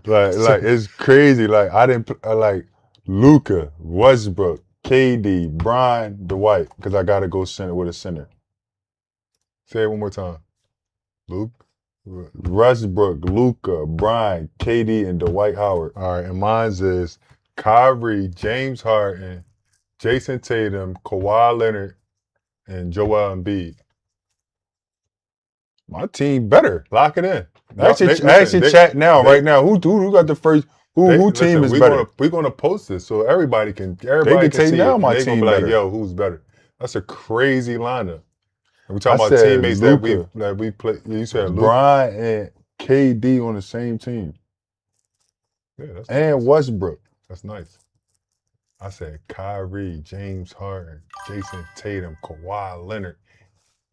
like it's crazy. Like I didn't like Luka, Westbrook, KD, Brian, Dwight, because I got to go center with a center. Say it one more time. Westbrook, Luka, Brian, KD, and Dwight Howard. All right, and mine's is Kyrie, James Harden, Jason Tatum, Kawhi Leonard, and Joel Embiid. My team better. Lock it in. Actually, chat now, right now. Who got the first? Who team is better? We're gonna post this so everybody can say see now it. my They team gonna be like, better. yo, who's better? That's a crazy lineup. And we talking about teammates Luka, that we play. You said Luka. Brian and KD on the same team. Yeah, that's and nice. Westbrook. That's nice. I said Kyrie, James Harden, Jason Tatum, Kawhi Leonard,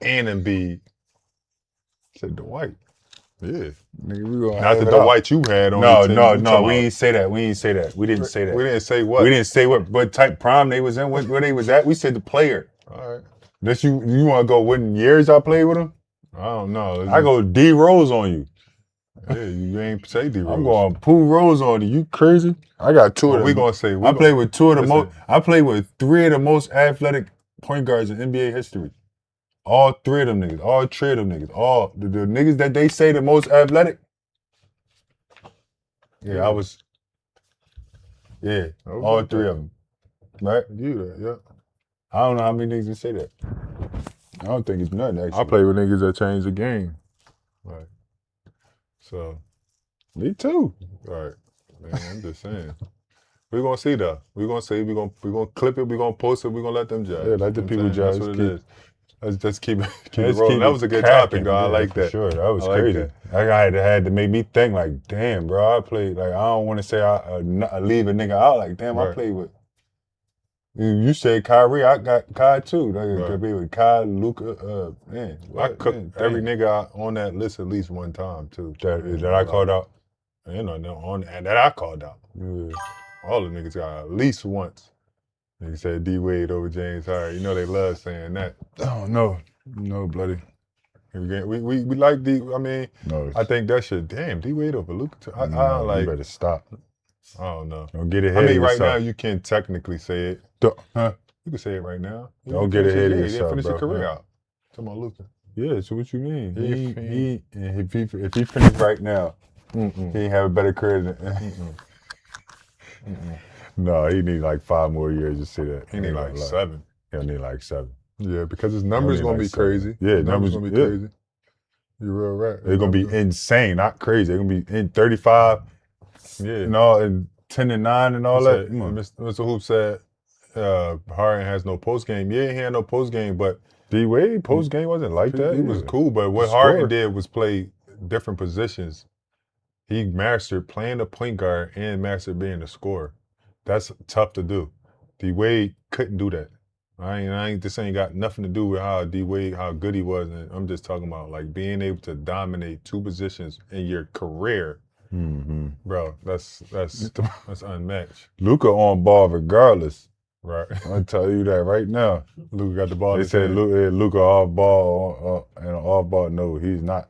and Embiid. I said Dwight. Yeah. Nigga, we gonna not the Dwight you had on your team. No, we ain't say that. We didn't say that. We didn't say what? We didn't say what type prime they was in, where they was at. We said the player. All right. This you want to go what years I played with him? I don't know. I go D Rose on you. Yeah, you ain't say D Rose. I'm going Pooh Rose on you. You crazy? I got two of them. We gonna say I played with two of the most. I played with three of the most athletic point guards in NBA history. All three of them niggas. All three of them niggas. All the niggas that they say the most athletic. Yeah, I was. Yeah, all three of them. Right? Yeah. I don't know how many niggas can say that. I don't think it's nothing, actually. I play with niggas that change the game. Right. So. Me too. Right. Man, I'm just saying. We're gonna see though. We're gonna see. We're gonna clip it. We're gonna post it. We're gonna let them judge. Yeah, let the people judge. That's what it is. Let's just keep it rolling. That was a good topic, though. I like that. Sure, that was crazy. That had to make me think like, damn, bro. I played like I don't want to say I leave a nigga out like, damn, I played with. You said Kyrie, I got Kai too. Like, could be with Kai, Luka, man. I cooked every nigga on that list at least one time too. That I called out. You know, that I called out. Yeah. All the niggas got at least once. Nigga said D Wade over James Harden. You know they love saying that. Oh no, bloody. We like D. I mean, no, I think that should. Damn, D Wade over Luka. I like. You better stop. I don't know. Don't get ahead of yourself. Right now you can technically say it. Huh? You can say it right now. Don't get ahead of yourself, finish bro. your career out. Talking about Luka. Yeah, so what you mean? If he finished right now, he ain't have a better career than. No, he need like 5 more years to see that. He need like 7. He'll need like 7. Yeah, because his numbers gonna be crazy. Yeah, numbers gonna be crazy. You're real right. They're gonna be insane, not crazy. They're gonna be in 35. Yeah, and 10 and 9 and all that. Mr. Hoop said Harden has no post game. Yeah, he had no post game, but D Wade post game wasn't like that. He was cool, but what Harden did was play different positions. He mastered playing the point guard and mastered being the scorer. That's tough to do. D Wade couldn't do that. This ain't got nothing to do with how D Wade, how good he was. And I'm just talking about like being able to dominate 2 positions in your career. Mm-hmm. Bro, that's unmatched. Luka on ball regardless. Right. I'll tell you that right now. Luka got the ball. They said Luka off ball and off ball. No, he's not.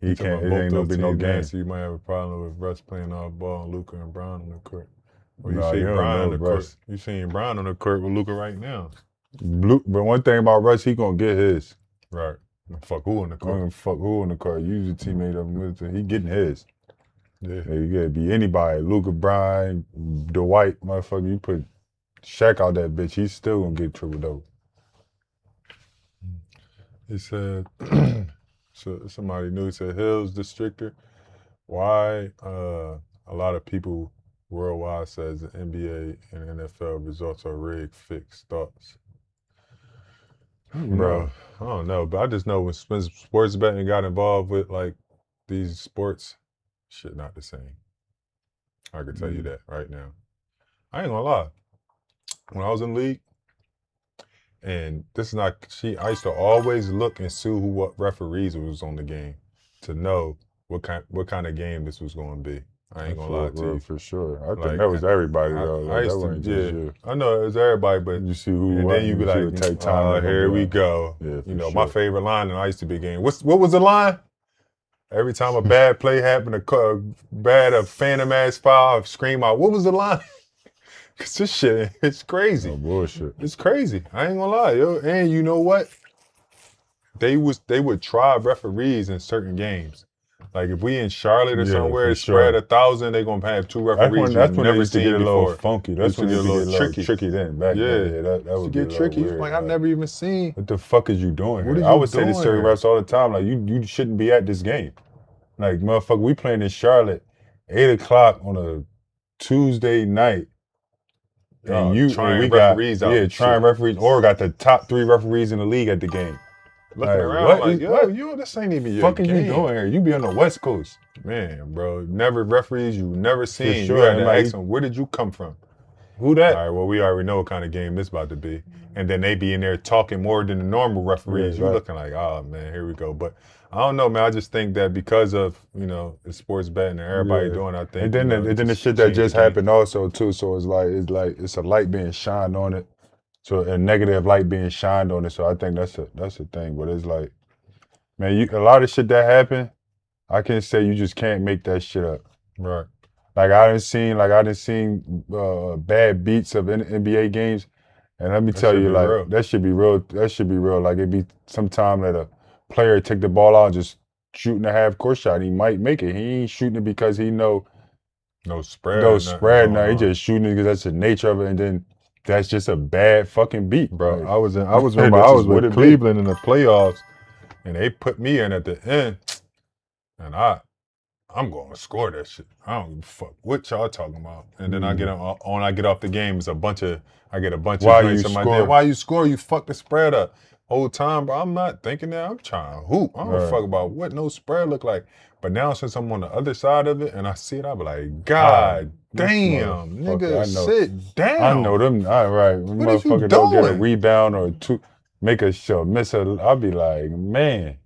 He can't. It ain't gonna be no game. So you might have a problem with Russ playing off ball and Luka and Brown on the court. Well, you see Brown on the court. You seeing Brown on the court with Luka right now. But one thing about Russ, he gonna get his. Right. Fuck who on the court. Fuck who on the court. Use a teammate of him. He getting his. Yeah. You gotta be anybody. Luka, Brian, Dwight, motherfucker. You put Shaq out that bitch, he's still gonna get triple double. He said, so somebody new said Hill's districtor. Why a lot of people worldwide says the NBA and NFL results are rigged, fixed thoughts. Bro, I don't know, but I just know when sports betting got involved with like these sports, shit not the same. I can tell you that right now. I ain't gonna lie. When I was in league, and this is not, I used to always look and see what referees was on the game to know what kind of game this was going to be. I ain't gonna lie to you. For sure. I think that was everybody though. I know it was everybody, but you see who, and then you be like, take time. Here we go. Yeah, my favorite line in I used to be game. What was the line? Every time a bad play happened, a phantom ass foul, I'd scream out, what was the line? Cause this shit, it's crazy. No bullshit. It's crazy. I ain't gonna lie, yo. And you know what? they would try referees in certain games. Like if we in Charlotte or somewhere, spread 1,000, they gonna have 2 referees. That's when never they used to get a little funky. That's when it used to get a little tricky then. Back then, that would get tricky. Weird, like I've never even seen. What the fuck is you doing here? What I would say to certain refs all the time, like you shouldn't be at this game. Like motherfucker, we playing in Charlotte, 8 o'clock on a Tuesday night. And we referees got referees, or got the top 3 referees in the league at the game. Looking around yo, this ain't even your fuck game. Is you doing here? You be on the West Coast. Man, bro, never referees you never seen. Sure. You had to ask them, where did you come from? Who that? All right, well, we already know what kind of game this about to be. And then they be in there talking more than the normal referees. You're looking like, oh, man, here we go. But I don't know, man. I just think that because of, the sports betting and everybody doing, I think. And then the shit that just happened also, too. So it's a light being shined on it. So a negative light being shined on it. So I think that's a thing. But it's like, man, a lot of shit that happened, I can say you just can't make that shit up. Right. Like I done seen bad beats of NBA games, and let me tell you, like that should be real. That should be real. Like it'd be sometime that a player take the ball out and just shooting a half court shot. He might make it. He ain't shooting it because he no spread. No, he just shooting it because that's the nature of it. And then that's just a bad fucking beat, bro. I was with Cleveland in the playoffs, and they put me in at the end, and I'm going to score that shit. I don't give a fuck what y'all talking about. And then I get off the game, I get a bunch of drinks in my day. Why you score? You fuck the spread up. Whole time, bro, I'm not thinking that. I'm trying to hoop. I don't give a fuck about what no spread look like. But now since I'm on the other side of it and I see it, I be like, God damn, nigga, sit down. I know them. All right. When motherfucker don't get a rebound or two, make a shot, miss a, I'll be like, man,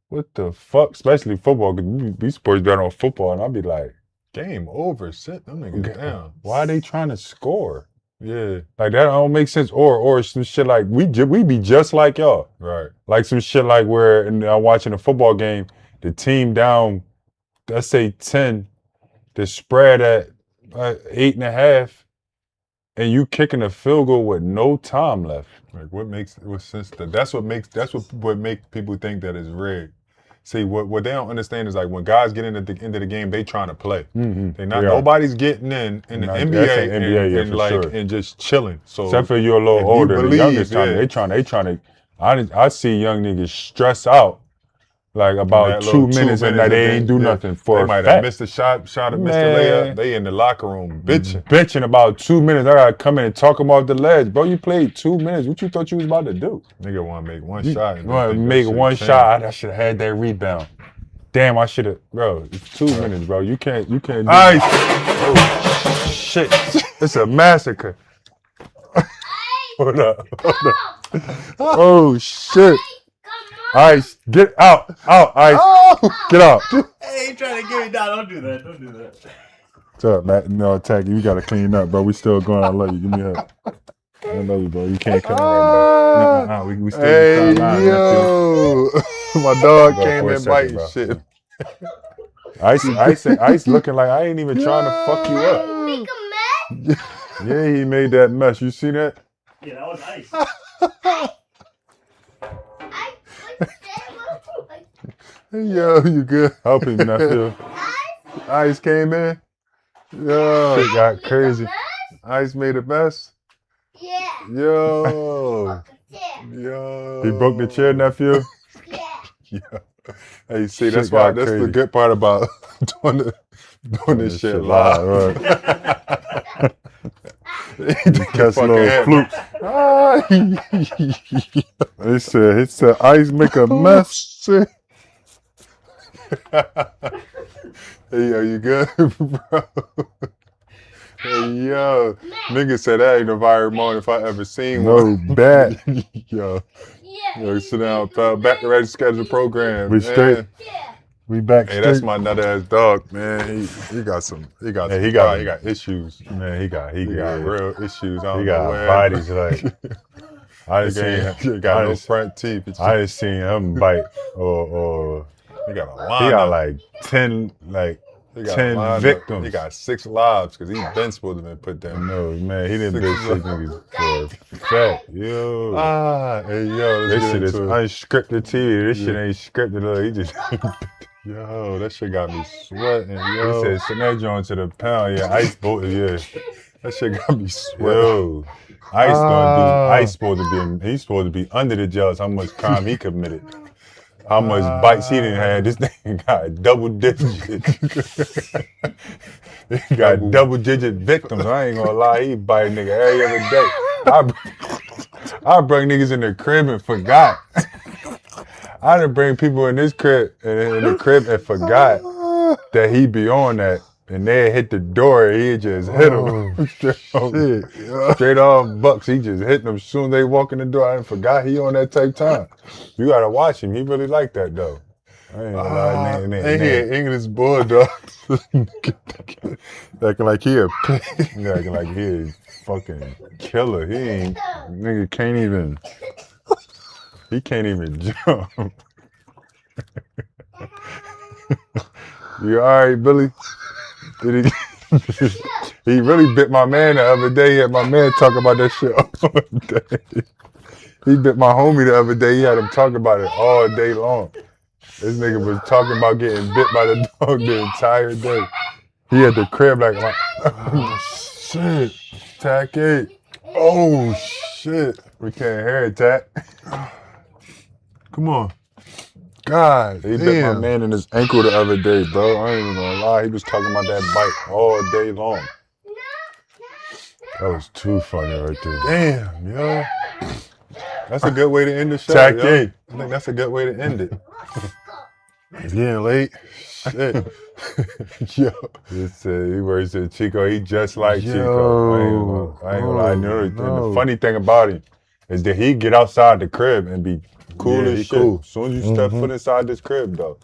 what the fuck? Especially football, because we supposed to bet on football, and I'll be like, game over, sit them niggas down. Why are they trying to score? Yeah. Like that don't make sense. Or some shit like we be just like y'all. Right. Like some shit like where I'm watching a football game, the team down, let's say 10, the spread at 8.5, and you kicking a field goal with no time left. Like what sense that's what make people think that it's rigged. See, what they don't understand is like when guys get in at the end of the game, they trying to play. Mm-hmm. They not nobody's getting in the NBA and just chilling. So except for you're a little older, the youngest time, they trying to. I see young niggas stress out like about 2 minutes and that they ain't do nothing for. They might have missed a shot or missed a layup. They in the locker room bitching about 2 minutes. I gotta come in and talk them off the ledge, bro. You played 2 minutes. What you thought you was about to do? Nigga want to make one shot. You want to make one shot? I should have had that rebound. Damn, I should have, bro. It's 2 minutes, bro. You can't. Do Ice. Oh shit! It's a massacre. Hold up. Oh shit! Ice, get out, Ice, get out. Hey, you trying to get me down? Don't do that. What's up, Matt? No, attack you. We gotta clean up, bro. We still going. I love you. Give me a hug. I love you, bro. You can't come right now. We still yo, my dog came in biting shit. Ice looking like I ain't even trying to fuck you up. Make a mess? Yeah, he made that mess. You see that? Yeah, that was Ice. Yo, you good? Help him, nephew. Ice came in. Yo, it got crazy. Ice made a mess. Yeah. Yo. He broke the chair, nephew. Yeah. Hey, see, that's the good part about doing this shit live. Right. Catch a little fluke. It said Ice make a mess. Hey, yo, you good, bro? Hey, yo. Nigga said that ain't a viral moment if I ever seen one. No, bad. Yo, sit down, pal. Back to ready to schedule the program. We straight. We back. Hey, that's my nut ass dog, man. He got issues. Man, he got real issues. He got bodies like. I didn't got no front teeth. I didn't seen him bite or he got a line. He got like 10 like He got 10 victims. He got 6 lives because he's been supposed to be put down. No, man, he didn't bitch 6 niggas for a fact. Yo. Hey, yo, this let's shit get is into it. unscripted TV. This shit ain't scripted. Look, he just... Yo, that shit got me sweating, yo. He said, send that joint to the pound. Yeah, Ice boat. Yeah. That shit got me sweating. Yo. Ice gonna do... Ice supposed to be... He's supposed to be under the jails. How much crime he committed. How much bites he didn't have. This thing got double digit. He got double digit victims. I ain't gonna lie. He bite a nigga every other day. I bring niggas in the crib and forgot. I done bring people in this crib in the crib and forgot that he be on that. And they hit the door and he just hit him. Straight off bucks. He just hit them as soon as they walk in the door. I forgot he on that type time. You gotta watch him. He really like that though. I ain't gonna lie. And he an English bulldog. Acting like he a pig. Acting like he a fucking killer. He ain't, nigga can't even, he can't even jump. You all right, Billy? Did he? He really bit my man the other day. He had my man talk about that shit all day. He bit my homie the other day. He had him talking about it all day long. This nigga was talking about getting bit by the dog the entire day. He at the crib like, oh shit, Tack 8. Oh shit. We can't hear it, Tack. Come on. God, he bit my man in his ankle the other day, bro. I ain't even gonna lie. He was talking about that bite all day long. That was too funny right there. Damn, yo. That's a good way to end the show. Tack 8. I think that's a good way to end it. It's getting late. Shit. Yo. He said Chico, he just like Chico. I ain't gonna lie. The funny thing about him is that he get outside the crib and be cool as shit. Cool. As soon as you step foot inside this crib, though.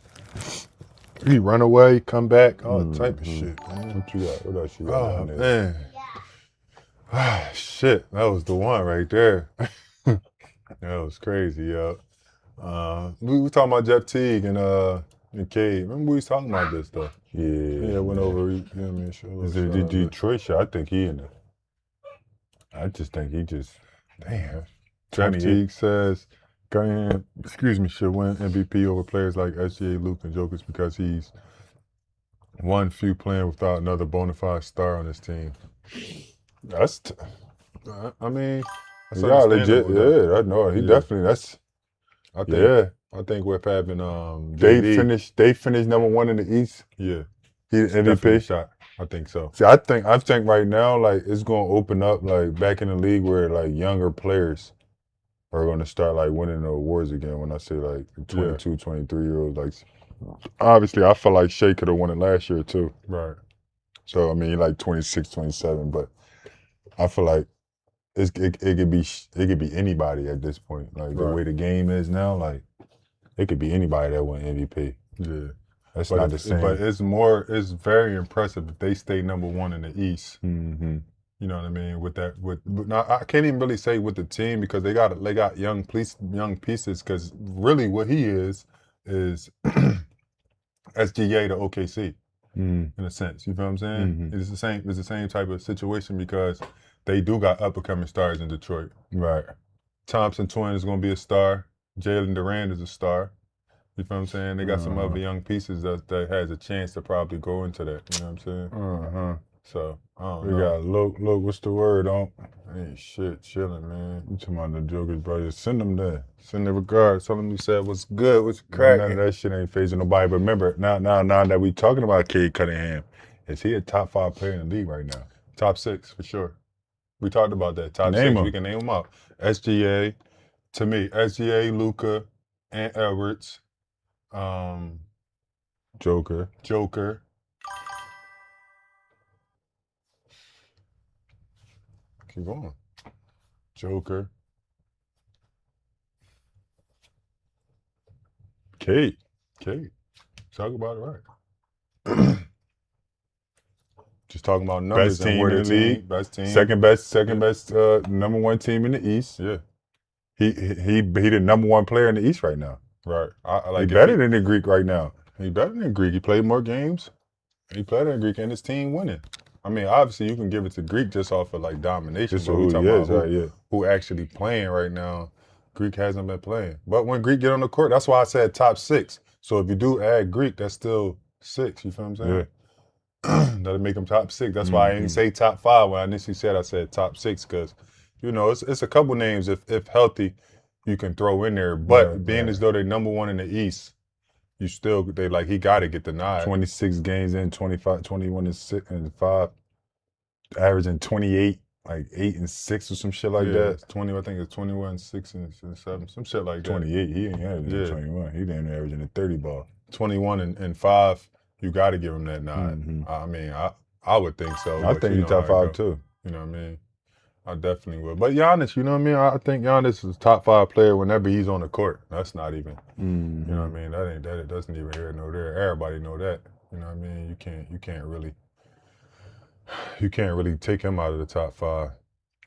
He run away, come back, all type of shit, man. What you got? What else you got? Oh, man. Ah, shit. That was the one right there. That was crazy, yo. We were talking about Jeff Teague and Cade. Remember we was talking about this stuff? Yeah, went over. You know what I mean? Sure, is it the Detroit shot? I think he in it. I just think he just damn. Jeff Teague says, excuse me, should win MVP over players like SGA, Luke, and Jokic because he's one few playing without another bona fide star on his team. That's, I mean, that's legit. Yeah, I know. He definitely. That's. I think with having they finished number 1 in the East. Yeah, he MVP shot. I think so. See, I think right now like it's gonna open up like back in the league where like younger players are gonna start like winning the awards again. When I say like 22, 23-year-olds, like obviously I feel like Shea could have won it last year too. Right. So I mean like 26, 27, but I feel like it could be anybody at this point. Like the way the game is now, like it could be anybody that win MVP. Yeah. That's not the same. But it's very impressive that they stay number 1 in the East. Mm-hmm. You know what I mean? Now I can't even really say with the team because they got young pieces. Because really, what he is SGA to OKC in a sense. You feel what I'm saying? Mm-hmm. It's the same type of situation because they do got up and coming stars in Detroit. Right. Thompson Twin is going to be a star. Jaylen Brown is a star. You feel what I'm saying? They got some other young pieces that has a chance to probably go into that. You know what I'm saying? So, I don't know. We got look, what's the word? Ain't shit, chilling, man. You talking about the Jokers, bro. Just send them there. Send the regards. Tell them we said what's good, what's cracking. None of that shit ain't phasing nobody. But remember, now that we talking about Cade Cunningham, is he a top 5 player in the league right now? Top 6, for sure. We talked about that. Top 6, we can name them up. SGA, to me, SGA, Luka, and Edwards. Joker. Keep going. Joker. Cade. Talk about it right. Just talking about numbers. Best team in the league. Best team. Second best, number 1 team in the East. Yeah. He the number 1 player in the East right now. Right. I like he better than the Greek right now. He better than the Greek. He played more games. He played in Greek and his team winning. I mean, obviously you can give it to Greek just off of like domination. Just who he is, right? Yeah. Who actually playing right now? Greek hasn't been playing. But when Greek get on the court, that's why I said top 6. So if you do add Greek, that's still 6. You feel what I'm saying? Yeah. That'll make him top 6. That's why I didn't say top 5 when I initially said I said top 6 because, you know, it's a couple names if healthy you can throw in there. But being as though they're number 1 in the East, he got to get the nod. 26 games in, 25, 21 and 6 and 5, averaging 28, like 8 and 6 or some shit like that. 20, I think it's 21, 6 and 7, some shit like that. 28, he ain't averaging 21. He didn't averaging a 30 ball. 21 and 5, you got to give him that nod. I mean, I would think so. I think he's top 5 too. You know what I mean? I definitely would. But Giannis, you know what I mean? I think Giannis is a top 5 player whenever he's on the court. That's not even, you know what I mean? That doesn't even here nor there. Everybody know that. You know what I mean? You can't really take him out of the top 5.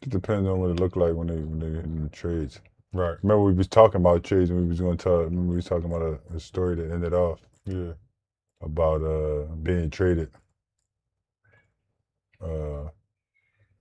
It depends on what it looked like when they in the trades. Right. Remember we was talking about trades and we was talking about a story that ended off. Yeah. About being traded.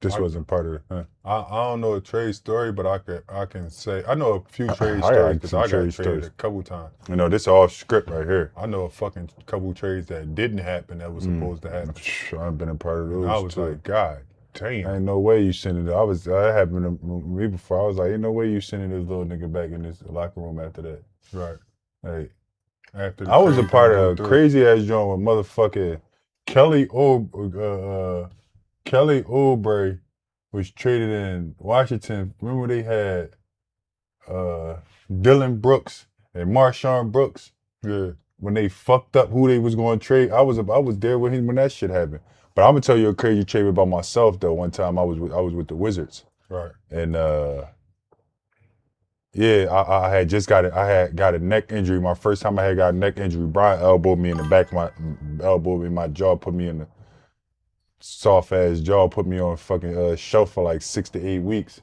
This wasn't part of it. I don't know a trade story, but I can say I know a few trade stories because I got traded a couple times. You know, this all script right here. I know a fucking couple trades that didn't happen that was supposed to happen. I've been a part of those. And I was like, God damn. Ain't no way you sending it. That happened to me before. I was like, ain't no way you sending this little nigga back in this locker room after that. Right. Like, after I was a part of a crazy ass joint with motherfucking Kelly Oubre was traded in Washington. Remember they had Dylan Brooks and Marshawn Brooks. Yeah. When they fucked up who they was going to trade, I was there with him when that shit happened. But I'm gonna tell you a crazy trade about myself though. One time I was with the Wizards. Right. And I had just got a neck injury. My first time I had got a neck injury. Brian elbowed me in the back elbowed me in my jaw, put me in the soft ass jaw, put me on fucking shelf for like 6 to 8 weeks.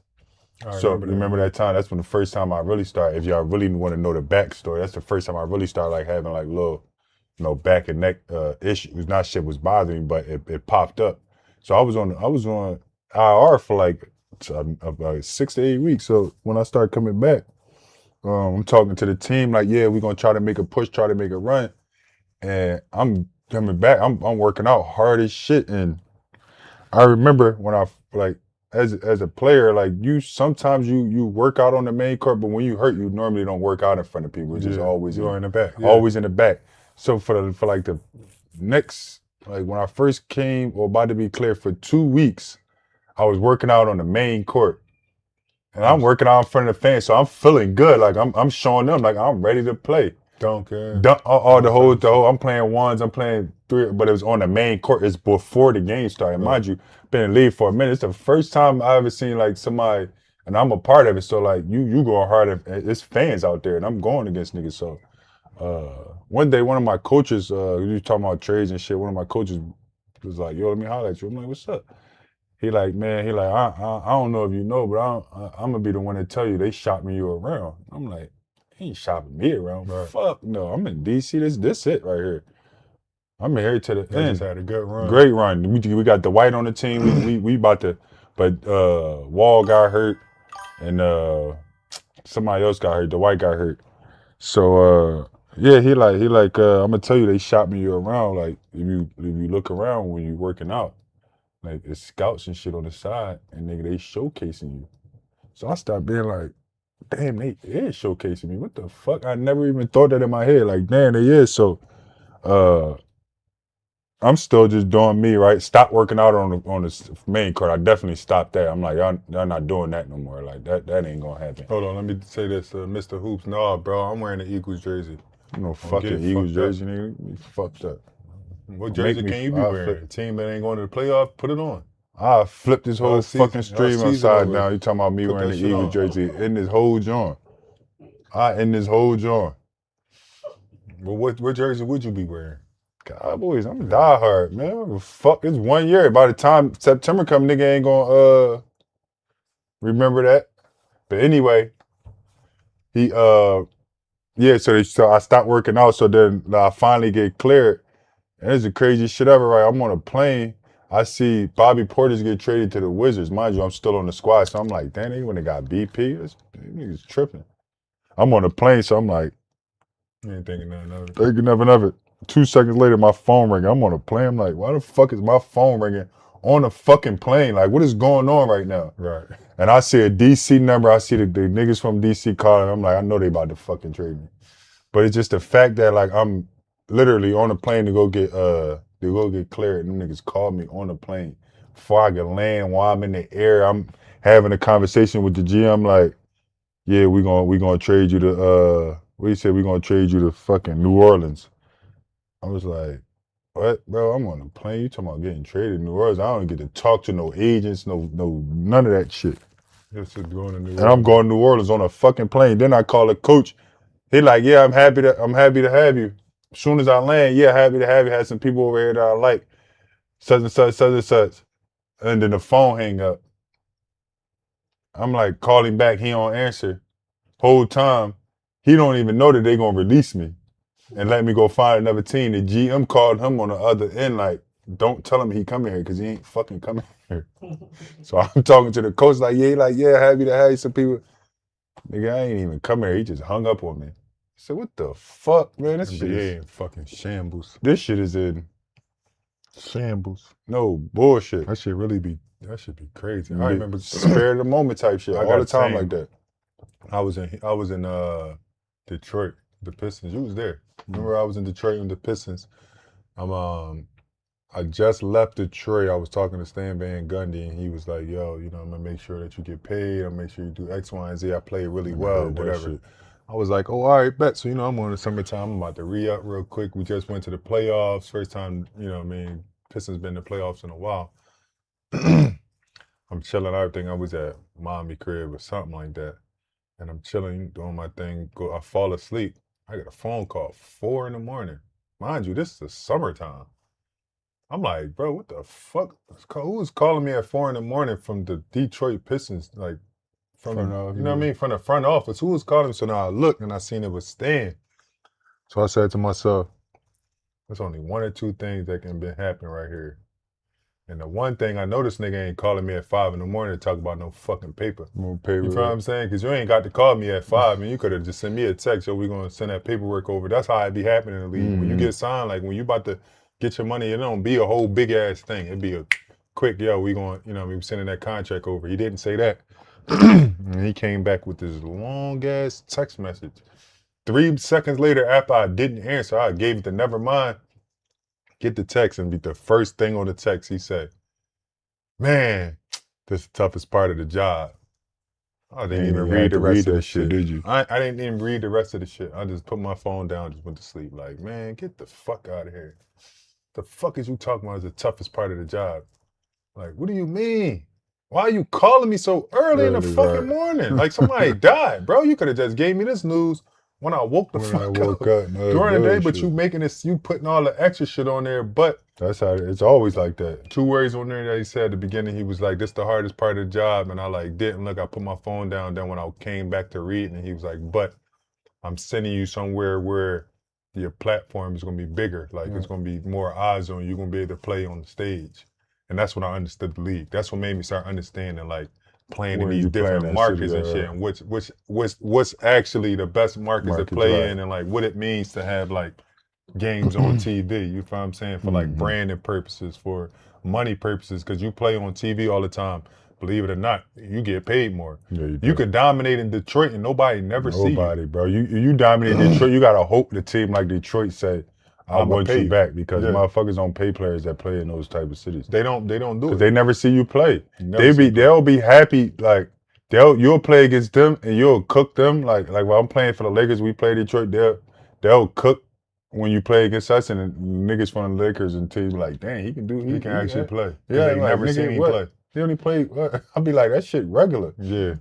So remember that time? That's when the first time I really started. If y'all really want to know the backstory, that's the first time I really started like having like little, you know, back and neck issues. Not shit was bothering me, but it popped up. So I was on IR for like about 6 to 8 weeks. So when I started coming back, I'm talking to the team like, yeah, we're gonna try to make a push, try to make a run. And I'm coming back, I'm working out hard as shit. And I remember when I like as a player, like sometimes you work out on the main court, but when you hurt, you normally don't work out in front of people. It's just always in the back. Yeah. Always in the back. So for like the next, like when I first came, or about to be clear, for 2 weeks, I was working out on the main court. And I'm working out in front of the fans, so I'm feeling good. Like I'm showing them like I'm ready to play. Don't care. The whole. I'm playing ones. I'm playing 3, but it was on the main court. It's before the game started. Right. Mind you, been in the league for a minute. It's the first time I ever seen like somebody, and I'm a part of it. So like you going hard. It's fans out there, and I'm going against niggas. So one day, one of my coaches, we were talking about trades and shit. One of my coaches was like, "Yo, let me holler at you." I'm like, "What's up?" He like, I don't know if you know, but I'm gonna be the one to tell you they shopping you around. I'm like, he ain't shopping me around. Right. Fuck no, I'm in DC. This it right here. I'm here to the end. Just had a good run. Great run. We got the White on the team. we about to, but Wall got hurt and somebody else got hurt. The White got hurt. So yeah, he like I'm gonna tell you they shopping you around. Like if you look around when you working out. Like it's scouts and shit on the side, and nigga, they showcasing you. So I started being like, damn, they is showcasing me. What the fuck? I never even thought that in my head. Like, damn, they is. So I'm still just doing me, right? Stop working out on the main court. I definitely stopped that. I'm like, y'all not doing that no more. Like that ain't gonna happen. Hold on, let me say this, Mr. Hoops. No, bro, I'm wearing the Eagles jersey. No fucking Eagles jersey, nigga. You fucked up. What jersey can you be wearing? A team that ain't going to the playoff, put it on. I flipped this whole fucking stream upside down. You talking about me wearing the Eagles jersey in this whole joint. In this whole joint. Well, what jersey would you be wearing? Cowboys. I'm a diehard, man. Fuck, it's 1 year. By the time September come, nigga ain't gonna remember that. But anyway, he so I stopped working out. So then I finally get cleared. And it's the craziest shit ever, right? I'm on a plane. I see Bobby Portis get traded to the Wizards. Mind you, I'm still on the squad, so I'm like, damn, they wouldn't have got BP. This nigga's tripping. I'm on a plane, so I'm like, You ain't thinking nothing of it. thinking nothing of it. 2 seconds later, my phone ringing. I'm on a plane. I'm like, why the fuck is my phone ringing on a fucking plane? Like, what is going on right now? Right. And I see a DC number. I see the niggas from DC calling. I'm like, I know they about to fucking trade me. But it's just the fact that like I'm literally on a plane to go get cleared. And them niggas called me on the plane before I can land. While I'm in the air, I'm having a conversation with the GM. Like, yeah, we gonna trade you to what he said, we gonna trade you to fucking New Orleans. I was like, what, bro? I'm on a plane. You talking about getting traded to New Orleans? I don't get to talk to no agents, no none of that shit. Just going to New Orleans. And I'm going to New Orleans on a fucking plane. Then I call a coach. He like, yeah, I'm happy to have you. As soon as I land, yeah, happy to have you. Had some people over here that I like. Such and such, such and such. And then the phone hang up. I'm like, calling back, he don't answer. Whole time, he don't even know that they gonna release me and let me go find another team. The GM called him on the other end, like, don't tell him he coming here because he ain't fucking coming here. So I'm talking to the coach like, yeah, happy to have you. Some people, nigga, I ain't even come here. He just hung up on me. I said, what the fuck, man? This shit is in fucking shambles. This shit is in Shambles. no bullshit. That should be crazy. I I remember spare the moment type shit I all the got time same. like that. I was in Detroit, the Pistons. You was there. Remember I was in Detroit with the Pistons. I just left Detroit. I was talking to Stan Van Gundy, and he was like, yo, I'm gonna make sure that you get paid. I'm gonna make sure you do X, Y, and Z. I played really well, whatever. I was like, oh, all right, bet. So, I'm on the summertime. I'm about to re-up real quick. We just went to the playoffs. First time, Pistons been in the playoffs in a while. I'm chilling, everything. I was at mommy crib or something like that. And I'm chilling, doing my thing. I fall asleep. I get a phone call 4 a.m. Mind you, this is the summertime. I'm like, bro, what the fuck? Who was calling me at 4 a.m. from the Detroit Pistons? Like, from the front office. Who was calling me? So now I looked and I seen it was Stan. So I said to myself, there's only one or two things that can be happening right here. And the one thing I know, this nigga ain't calling me at 5 a.m. to talk about no fucking paper. You feel what I'm saying? Because you ain't got to call me at 5. I mean, you could have just sent me a text, so we going to send that paperwork over. That's how it be happening in the league. When you get signed, like when you about to get your money, it don't be a whole big ass thing. It'd be a quick, we going, we sending that contract over. He didn't say that. And he came back with this long ass text message. 3 seconds later, after I didn't answer, I gave it the never mind. Get the text, and be the first thing on the text he said, man, this is the toughest part of the job. I didn't even read the rest of the shit. Did you? I didn't even read the rest of the shit. I just put my phone down, just went to sleep. Like, man, get the fuck out of here. The fuck is you talking about is the toughest part of the job? Like, what do you mean? Why are you calling me so early in the fucking morning? Like somebody died, bro. You could have just gave me this news when I woke up during the day, but you making this, you putting all the extra shit on there, but that's how it's always like that. 2 words on there that he said at the beginning, he was like, this the hardest part of the job, and I like didn't look, I put my phone down, then when I came back to read, and he was like, but I'm sending you somewhere where your platform is gonna be bigger, like it's gonna be more eyes on you, you're gonna be able to play on the stage. And that's when I understood the league. That's what made me start understanding like playing in these different markets and shit, and what's actually the best markets to play in, and like what it means to have like games on TV. You feel what I'm saying? For like branding purposes, for money purposes, because you play on TV all the time. Believe it or not, you get paid more. Yeah, you could dominate in Detroit and nobody never see you. Nobody, bro. You dominate Detroit. You gotta hope the team like Detroit say, I want you back, because motherfuckers don't pay players that play in those type of cities. They don't do it. They never see you play. They'll be happy, like you'll play against them and you'll cook them. Like when I'm playing for the Lakers, we play Detroit, they'll cook when you play against us, and niggas from the Lakers and team like, dang, he can actually play. Yeah, they never seen me play. He only played, I'll be like, that shit regular. Yeah.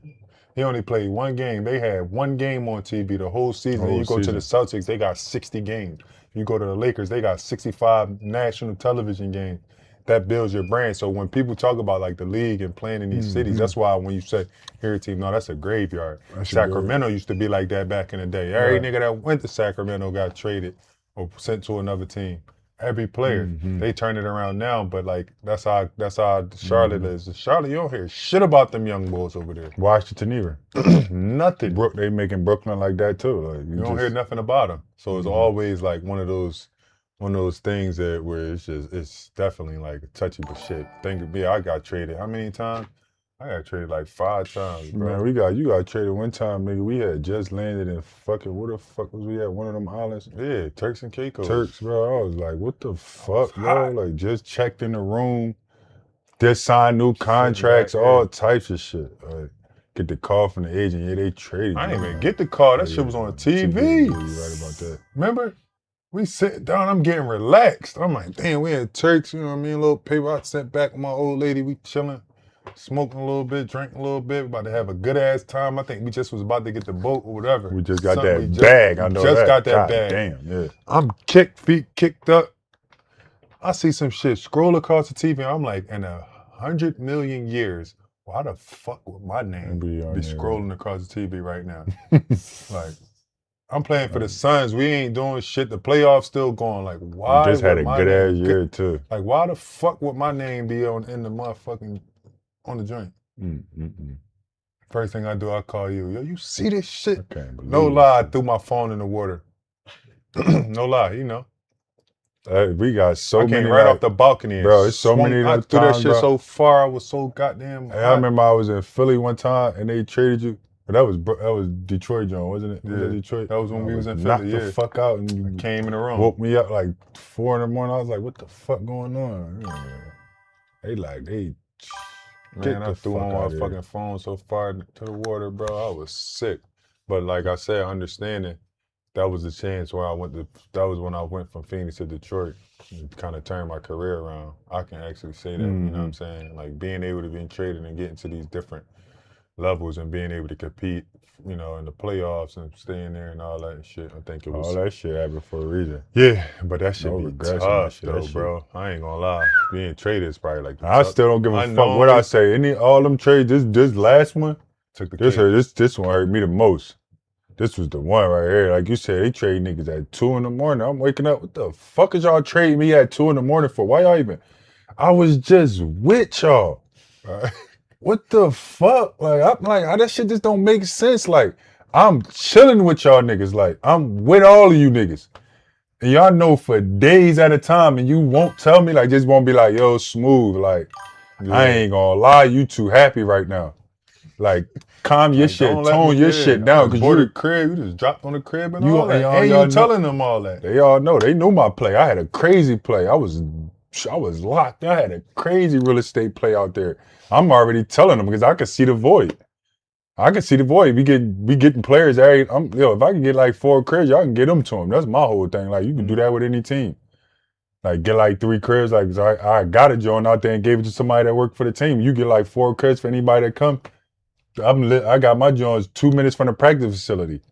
He only played 1 game. They had 1 game on TV the whole season. You go to the Celtics, they got 60 games. You go to the Lakers, they got 65 national television games. That builds your brand. So when people talk about like the league and playing in these cities, that's why when you say, here team, no, that's a graveyard. Sacramento used to be like that back in the day. Every nigga that went to Sacramento got traded or sent to another team. every player. They turn it around now, but like that's how Charlotte is. Charlotte, you don't hear shit about them young boys over there. Washington either. Nothing. They making Brooklyn like that too. Like, you don't hear nothing about them. So it's always like one of those things where it's definitely like touchy but shit. Think of me, I got traded how many times? I got traded like 5 times, bro. Man, you got traded one time, nigga. We had just landed in fucking, where the fuck was we at? One of them islands? Yeah, Turks and Caicos. Turks, bro. I was like, what the fuck, bro? Like, just checked in the room, just signed new contracts, all types of shit. Like, get the call from the agent. Yeah, they traded I me. didn't even get the call. That shit was on TV. Yeah, you right about that. Remember? We sitting down, I'm getting relaxed. I'm like, damn, we had Turks, you know what I mean? A little paper. I sent back with my old lady. We chilling. Smoking a little bit, drinking a little bit, about to have a good ass time. I think we just was about to get the boat or whatever. We just got that bag. I know just that. got that God bag. Damn, yeah. I'm feet kicked up. I see some shit scroll across the TV. I'm like, in 100 million years, why the fuck would my name be scrolling across the TV right now? Like, I'm playing for the Suns. We ain't doing shit. The playoffs still going. Like, why? We just had a good ass year too. Like, why the fuck would my name be in the motherfucking on the joint? First thing I do, I call you. Yo, you see this shit? No lie, I threw my phone in the water. No lie, you know. We got so many. I came right off the balcony. Bro, it's so many. I threw that shit so far. I was so goddamn. Hey, I remember I was in Philly one time and they traded you. That was Detroit, John, wasn't it? Yeah, was that Detroit. That was when we was in Philly. Knocked the fuck out and you came in the room. Woke me up like 4 in the morning. I was like, what the fuck going on? Man, I threw on my fucking phone so far to the water, bro. I was sick. But like I said, understanding that was the chance where that was when I went from Phoenix to Detroit and kind of turned my career around. I can actually say that, you know what I'm saying? Like being able to be traded and getting to these different levels and being able to compete, you know, in the playoffs and staying there and all that shit. I think it was... All that shit happened for a reason. Yeah, but that shit be tough, though, bro. I ain't gonna lie. Being traded is probably like... I still don't give a fuck what I say. All them trades, this last one, this one hurt me the most. This was the one right here. Like you said, they trade niggas at 2 in the morning. I'm waking up. What the fuck is y'all trading me at 2 in the morning for? Why y'all even... I was just with y'all. What the fuck? Like, I'm like, that shit just don't make sense. Like, I'm chilling with y'all niggas. Like, I'm with all of you niggas. And y'all know for days at a time, and you won't tell me, like, just won't be like, yo, Smooth. Like, I ain't gonna lie, you too happy right now. Like, calm your shit, tone your shit down. Cause you the crib, you just dropped on the crib and all that. And you telling them all that. They all know. They knew my play. I had a crazy play. I was locked. I had a crazy real estate play out there. I'm already telling them because I can see the void. We getting players. If I can get like 4 cribs, y'all can get them to them. That's my whole thing. Like you can do that with any team. Like get like 3 cribs. Like I got a joint out there and gave it to somebody that worked for the team. You get like 4 cribs for anybody that come. I got my joints 2 minutes from the practice facility.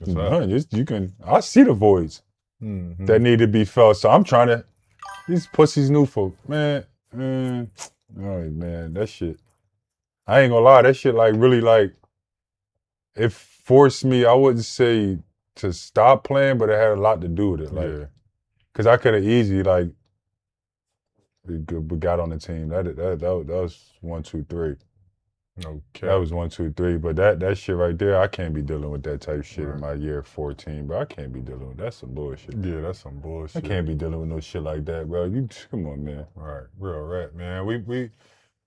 I see the voids that need to be felt. So I'm trying to. These pussies new folk, man. All right, man, that shit. I ain't gonna lie, that shit like really like it forced me. I wouldn't say to stop playing, but it had a lot to do with it. Like, cause I could have easily like we got on the team. That was 1, 2, 3. Okay. That was 1, 2, 3. But that shit right there, I can't be dealing with that type of shit in my year 14, bro. I can't be dealing with that. That's some bullshit. Yeah, that's some bullshit. I can't be dealing with no shit like that, bro. You come on, man. All right, real rap, man. We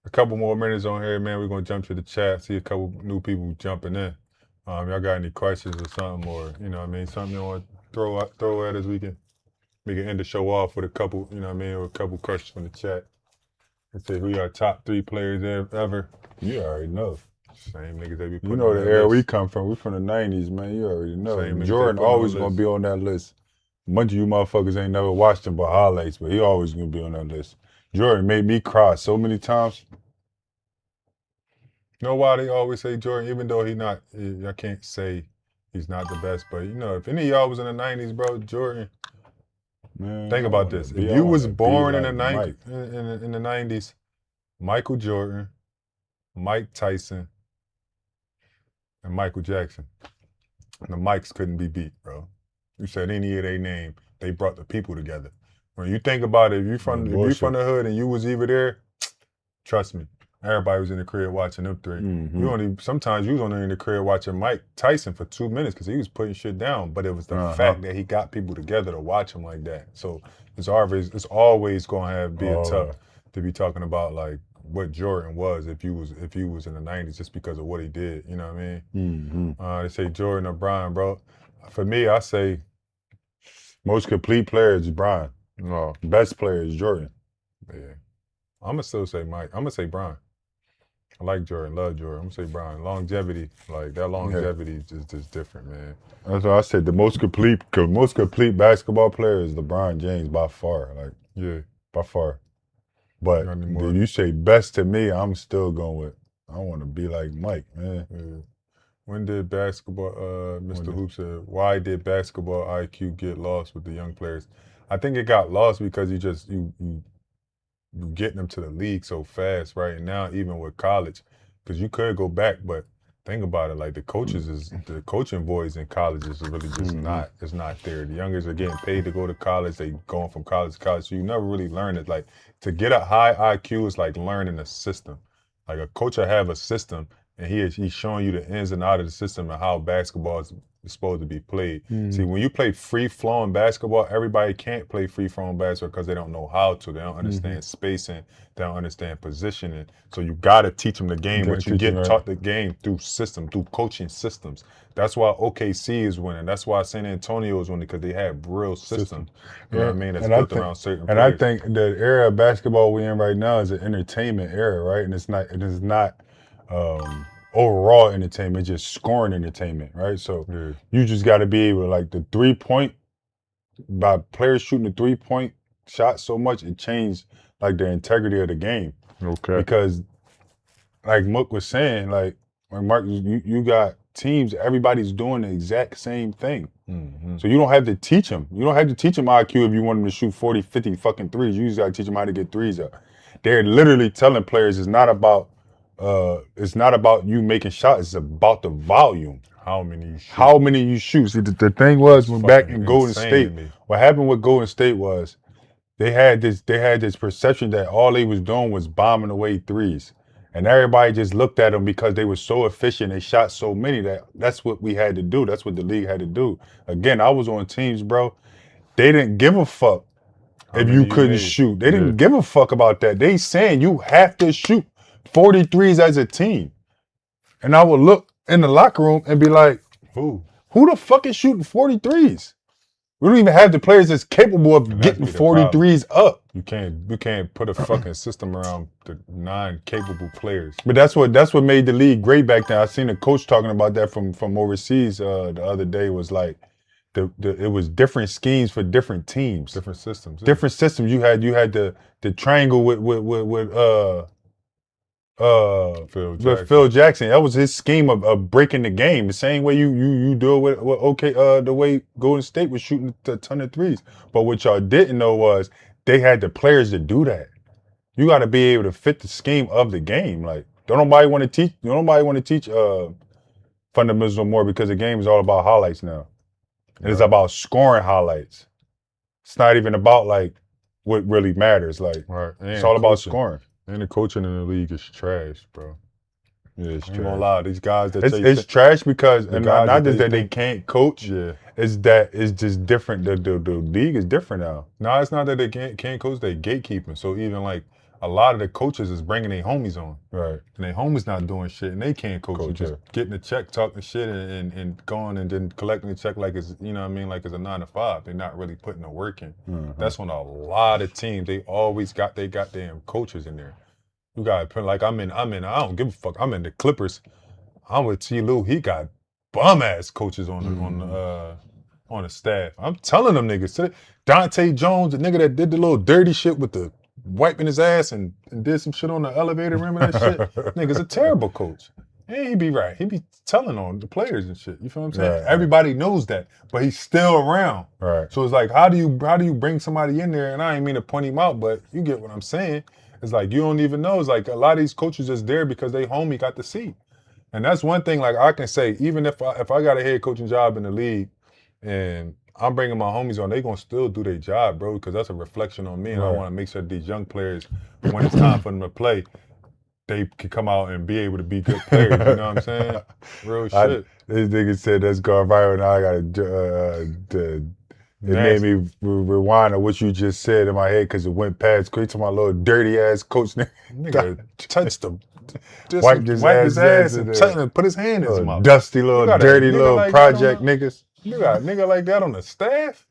a couple more minutes on here, man. We're gonna jump to the chat, see a couple new people jumping in. Y'all got any questions or something, or you know what I mean, something you want to throw at us? We can end the show off with a couple, you know what I mean, with a couple questions from the chat. Let's say who our top 3 players ever. You already know. Same niggas that we put. You know the era we come from. We from the 90s, man. You already know. Jordan always gonna be on that list. A bunch of you motherfuckers ain't never watched him but highlights, but he always gonna be on that list. Jordan made me cry so many times. You know why they always say Jordan, even though I can't say he's not the best, but you know, if any of y'all was in the 90s, bro, Jordan, man, think about this. If you was born in the 90s, Michael Jordan, Mike Tyson, and Michael Jackson. And the Mikes couldn't be beat, bro. You said any of their name, they brought the people together. When you think about it, if you from the hood and you was even there, trust me, everybody was in the crib watching them three. Sometimes you was only in the crib watching Mike Tyson for 2 minutes because he was putting shit down. But it was the fact that he got people together to watch him like that. So it's always gonna be tough to be talking about like what Jordan was if you was in the 90s just because of what he did. You know what I mean? They say Jordan or Brian, bro. For me, I say most complete player is Brian. Best player is Jordan. Yeah. I'm gonna still say Mike. I'm gonna say Brian. I like Jordan, love Jordan. I'm gonna say Brian. Longevity, like that longevity is just different, man. That's why I said the most complete basketball player is LeBron James by far. By far. But if you say best to me, I'm still going with. I want to be like Mike, man. Yeah. When did basketball? Mr. Hoop said, why did basketball IQ get lost with the young players? I think it got lost because you getting them to the league so fast right now, even with college, because you could go back, but think about it, like the coaching voice in college is really just it's not there. The youngers are getting paid to go to college, they going from college to college, so you never really learn it. Like to get a high IQ is like learning a system. Like a coach will have a system and he's showing you the ins and outs of the system and how basketball is supposed to be played. See, when you play free-flowing basketball, everybody can't play free-flowing basketball because they don't know how to. They don't understand spacing. They don't understand positioning. So you got to teach them the game, but you get taught the game through coaching systems. That's why OKC is winning. That's why San Antonio is winning, because they have real systems. You know what I mean? That's built around certain players. I think the era of basketball we're in right now is an entertainment era, right? And it is not overall entertainment, just scoring entertainment, right? So you just got to be able to, like, the 3-point, by players shooting the 3-point shot so much, it changed, like, the integrity of the game. Okay. Because, like Mook was saying, like, when Mark, you got teams, everybody's doing the exact same thing. So you don't have to teach them. You don't have to teach them IQ if you want them to shoot 40, 50 fucking threes. You just got to teach them how to get threes up. They're literally telling players it's not about you making shots. It's about the volume. How many you shoot. See, the thing was, when back in Golden State, what happened with Golden State was they had this perception that all they was doing was bombing away threes. And everybody just looked at them because they were so efficient. They shot so many that's what we had to do. That's what the league had to do. Again, I was on teams, bro. They didn't give a fuck if you couldn't shoot. They didn't give a fuck about that. They saying you have to shoot 43s as a team. And I would look in the locker room and be like, who the fuck is shooting 43s? We don't even have the players that's capable of getting 43s up. You can't put a fucking system around the non-capable players. But that's what made the league great back then. I seen a coach talking about that from overseas the other day. Was like it was different schemes for different teams, different systems. Different systems. You had the triangle with Phil Jackson. That was his scheme of breaking the game. The same way you do it with the way Golden State was shooting a ton of threes. But what y'all didn't know was they had the players to do that. You got to be able to fit the scheme of the game. Like, don't nobody want to teach fundamentals no more, because the game is all about highlights now. And it's about scoring highlights. It's not even about like what really matters. Like, it's all about scoring. And the coaching in the league is trash, bro. Yeah, it's trash. I ain't gonna lie, these guys that it's trash because not just that they can't coach. Yeah, it's that it's just different. The league is different now. No, it's not that they can't coach. They gatekeeping. So even like a lot of the coaches is bringing their homies on, right? And their homies not doing shit, and they can't coach. Just getting a check, talking shit, and going and then collecting the check like it's, you know what I mean, like it's a 9 to 5. They're not really putting the work in. That's when a lot of teams, they always got their goddamn coaches in there. You got like I'm in. I don't give a fuck. I'm in the Clippers. I'm with T. Lue. He got bum ass coaches on the staff. I'm telling them niggas. Dante Jones, the nigga that did the little dirty shit with the wiping his ass and did some shit on the elevator. Remember that shit? Nigga's a terrible coach. And he be right. He be telling on the players and shit. You feel what I'm saying? Right. Everybody knows that, but he's still around. Right. So it's like, how do you bring somebody in there? And I ain't mean to point him out, but you get what I'm saying. It's like, you don't even know. It's like a lot of these coaches just there because they homie got the seat. And that's one thing, like I can say, even if I got a head coaching job in the league and I'm bringing my homies on, they gonna still do their job, bro, because that's a reflection on me, and I want to make sure these young players, when it's time for them to play, they can come out and be able to be good players. You know what I'm saying? Real shit. This nigga said that's going viral. Now I gotta. It made me rewind on what you just said in my head because it went past quick to my little dirty ass coach. Nigga touched him. Wiped his ass and put his hand in his mouth. Dusty little, dirty little like project niggas. You got a nigga like that on the staff?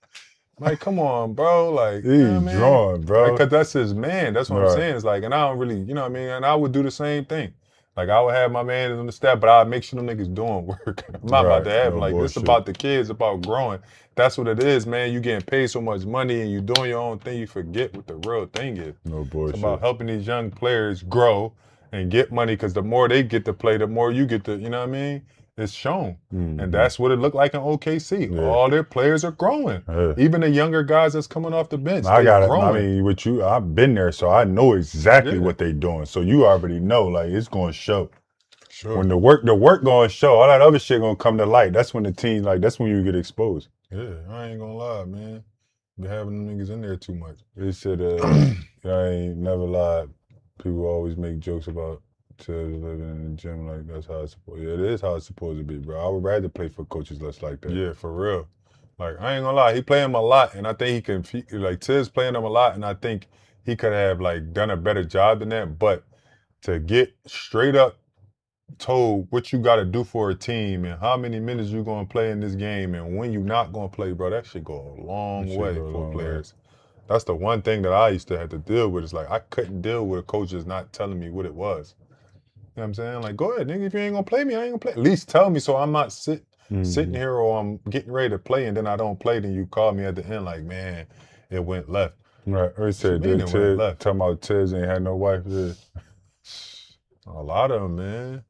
Like, come on, bro. Like, he's drawing, bro. Because that's his man. That's what I'm saying. It's like, and I don't really, you know what I mean? And I would do the same thing. Like, I would have my man on the staff, but I'd make sure them niggas doing work. I'm not about to have like, this about the kids, about growing. That's what it is, man. You getting paid so much money and you doing your own thing, you forget what the real thing is. No bullshit. It's about helping these young players grow and get money, because the more they get to play, the more you get to, you know what I mean? It's shown. Mm-hmm. And that's what it looked like in OKC. Yeah. All their players are growing. Yeah. Even the younger guys that's coming off the bench, I mean, with you, I've been there, so I know exactly what they doing. So you already know, like, it's going to show. Sure. When the work going to show, all that other shit going to come to light. That's when the team, like, that's when you get exposed. Yeah, I ain't going to lie, man. Been having them niggas in there too much. They said, I ain't never lied. People always make jokes about Tibbs living in the gym like that's how it's supposed. Yeah, it is how it's supposed to be, bro. I would rather play for coaches less like that. Yeah, for real. Like, I ain't gonna lie, he play him a lot, and I think he can. Like, Tibbs playing him a lot, and I think he could have like done a better job than that. But to get straight up told what you got to do for a team and how many minutes you gonna play in this game and when you not gonna play, bro, that shit go a long way for players. That's the one thing that I used to have to deal with. It's like I couldn't deal with a coach just not telling me what it was. You know what I'm saying? Like, go ahead, nigga. If you ain't gonna play me, I ain't gonna play. At least tell me so I'm not sitting here or I'm getting ready to play and then I don't play. Then you call me at the end like, man, it went left. Right. Or he said, talking about Tiz ain't had no wife. Yeah. A lot of them, man.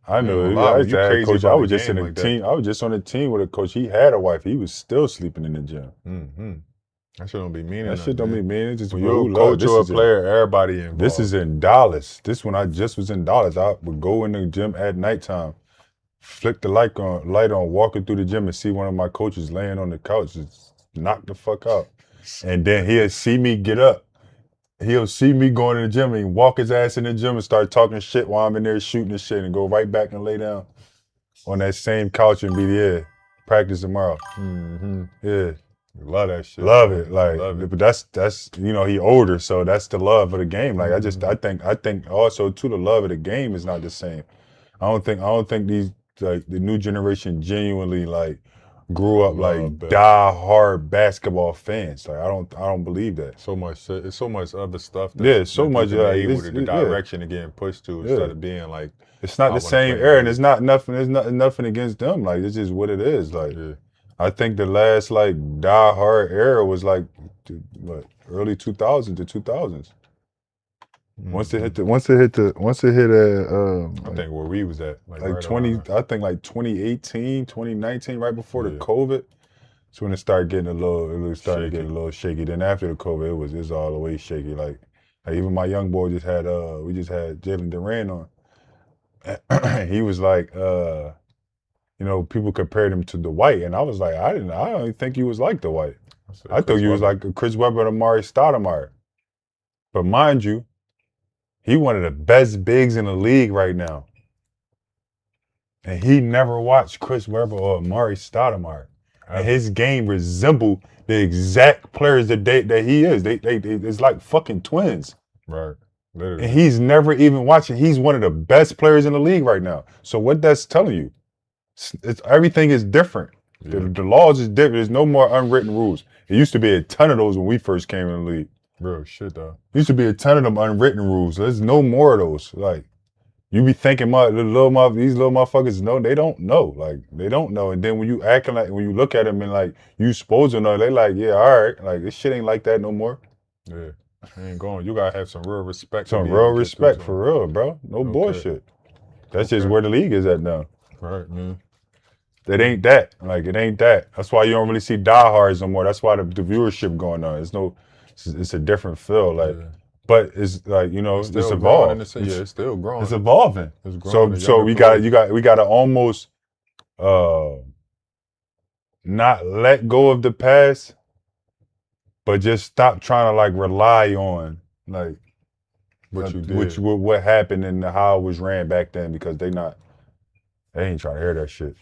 I know. I was coach. I was just in a team. I was just on a team with a coach. He had a wife. He was still sleeping in the gym. Mm-hmm. That shit don't be meaning. That shit don't be meaning. Just when you're a coach or a player, everybody involved. This is in Dallas. This when I just was in Dallas. I would go in the gym at nighttime, flick the light on, walking through the gym and see one of my coaches laying on the couch, just knock the fuck out. And then he'll see me get up. He'll see me going to the gym and walk his ass in the gym and start talking shit while I'm in there shooting the shit and go right back and lay down on that same couch and be there. Practice tomorrow. Mm-hmm. Yeah. Love that shit. Love it. Like, but that's he older, so that's the love of the game. Like, I think also too, the love of the game is not the same. I don't think these, like, the new generation genuinely, like, grew up like die-hard basketball fans. Like, I don't believe that. So much shit. It's so much other stuff. So much the direction of getting pushed to instead of being like, it's not the same era, and it's not nothing. There's nothing against them. Like, it's just what it is. Like. Yeah. I think the last like die-hard era was like what, early 2000s to 2000s. Mm-hmm. Once it hit I think where we was at like right 20 around. I think like 2018, 2019, right before the COVID. That's when it started getting a little shaky. Then after the COVID, it was all the way shaky. Like even my young boy we just had Jaylen Brown on. He was like you know, people compared him to Dwight, and I was like, I don't even think he was like Dwight. I thought he was like a Chris Webber and Amari Stoudemire. But mind you, he one of the best bigs in the league right now. And he never watched Chris Webber or Amari Stoudemire. And his game resembled the exact players that he is. They it's like fucking twins. Right. Literally. And he's never even watching. He's one of the best players in the league right now. So what that's telling you, everything is different. Yeah. The laws is different. There's no more unwritten rules. It used to be a ton of those when we first came in the league. Real shit, though. Used to be a ton of them unwritten rules. There's no more of those. Like, you be thinking, these little motherfuckers know. They don't know. Like, they don't know. And then when you look at them and like, you supposed to know, they like, yeah, all right. Like, this shit ain't like that no more. Yeah. Ain't going. You gotta have some real respect. Some real respect for real, bro. No bullshit. That's just where the league is at now. Right, man. It ain't that. Like, it ain't that. That's why you don't really see diehards no more. That's why the viewership going on. It's a different feel. Like, but it's like, you know, it's evolved. It's still growing. It's evolving. It's growing. So we got to almost, not let go of the past, but just stop trying to like rely on like what happened and how it was ran back then because they ain't trying to hear that shit.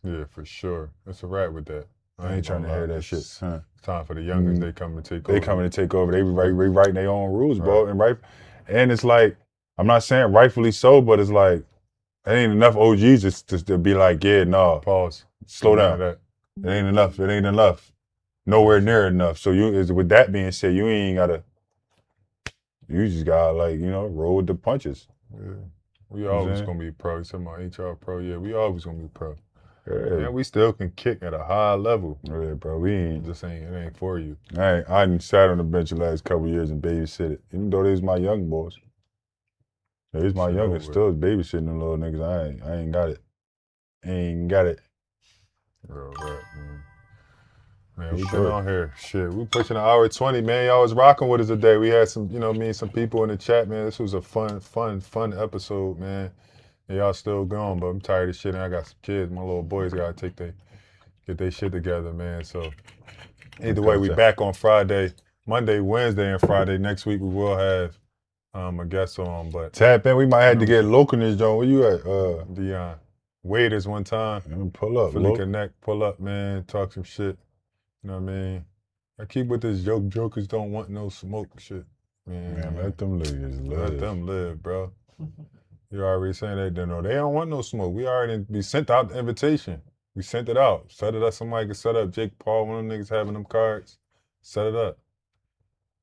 Yeah, for sure. That's a wrap with that. I ain't trying to hear that shit. It's time for the youngers. They come and take over. They coming to take over. They rewriting their own rules, bro. And it's like, I'm not saying rightfully so, but it's like, there ain't enough OGs just to be like, yeah, no. Pause. Slow down. It ain't enough. It ain't enough. Nowhere near enough. So with that being said, you just gotta like, roll with the punches. Yeah. We always gonna be pro. You talking about HR pro? Yeah, we always gonna be pro. Yeah. Man, we still can kick at a high level. Yeah, bro. We ain't. It ain't for you. I done sat on the bench the last couple of years and babysitted. Even though these my young boys. These my youngest still babysitting them little niggas. I ain't got it. Ain't got it. Real rap, man. Man, we been on here. Shit, we pushing an hour 20, man. Y'all was rocking with us today. We had some, some people in the chat, man. This was a fun episode, man. And y'all still going, but I'm tired of shit and I got some kids. My little boys gotta get their shit together, man. So either way, we back on Friday, Monday, Wednesday, and Friday. Next week we will have a guest on, but tap in. We might have to get local in this joint. Where you at? Dion. Waiters one time. Pull up. Philly Connect, pull up, man. Talk some shit. You know what I mean? I keep with this jokers don't want no smoke shit. Man, let them live. Let them live, bro. You already saying that, they don't want no smoke. We sent out the invitation. We sent it out. Set it up. Somebody could set up. Jake Paul, one of them niggas having them cards. Set it up.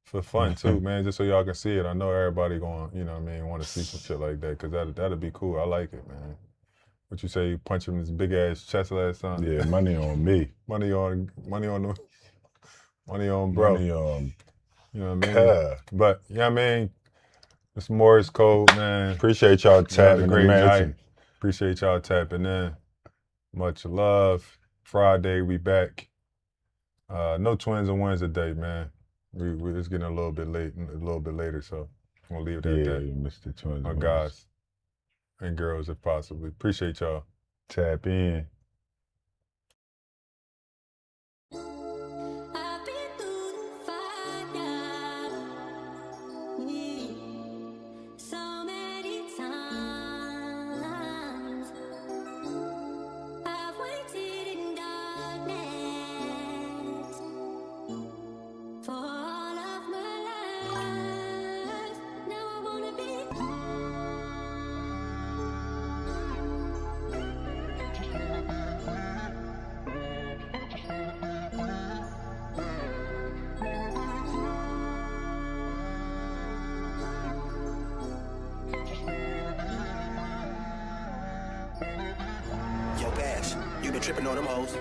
For fun, too, man, just so y'all can see it. I know everybody going, want to see some shit like that, because that'd be cool. I like it, man. What you say, you punch him in his big-ass chest last time? Yeah, money on me. money on bro. Money on, You know what I mean? But, you know what I mean? It's Morris Code, man. Appreciate y'all tapping great night. in. Appreciate y'all tapping in. Much love. Friday, we back. No twins and Wednesday today, man. It's getting a little bit later, so I'm gonna leave it at that. Yeah, Mr. Twins. My guys and girls, if possible. Appreciate y'all. Tap in. You been tripping on them hoes.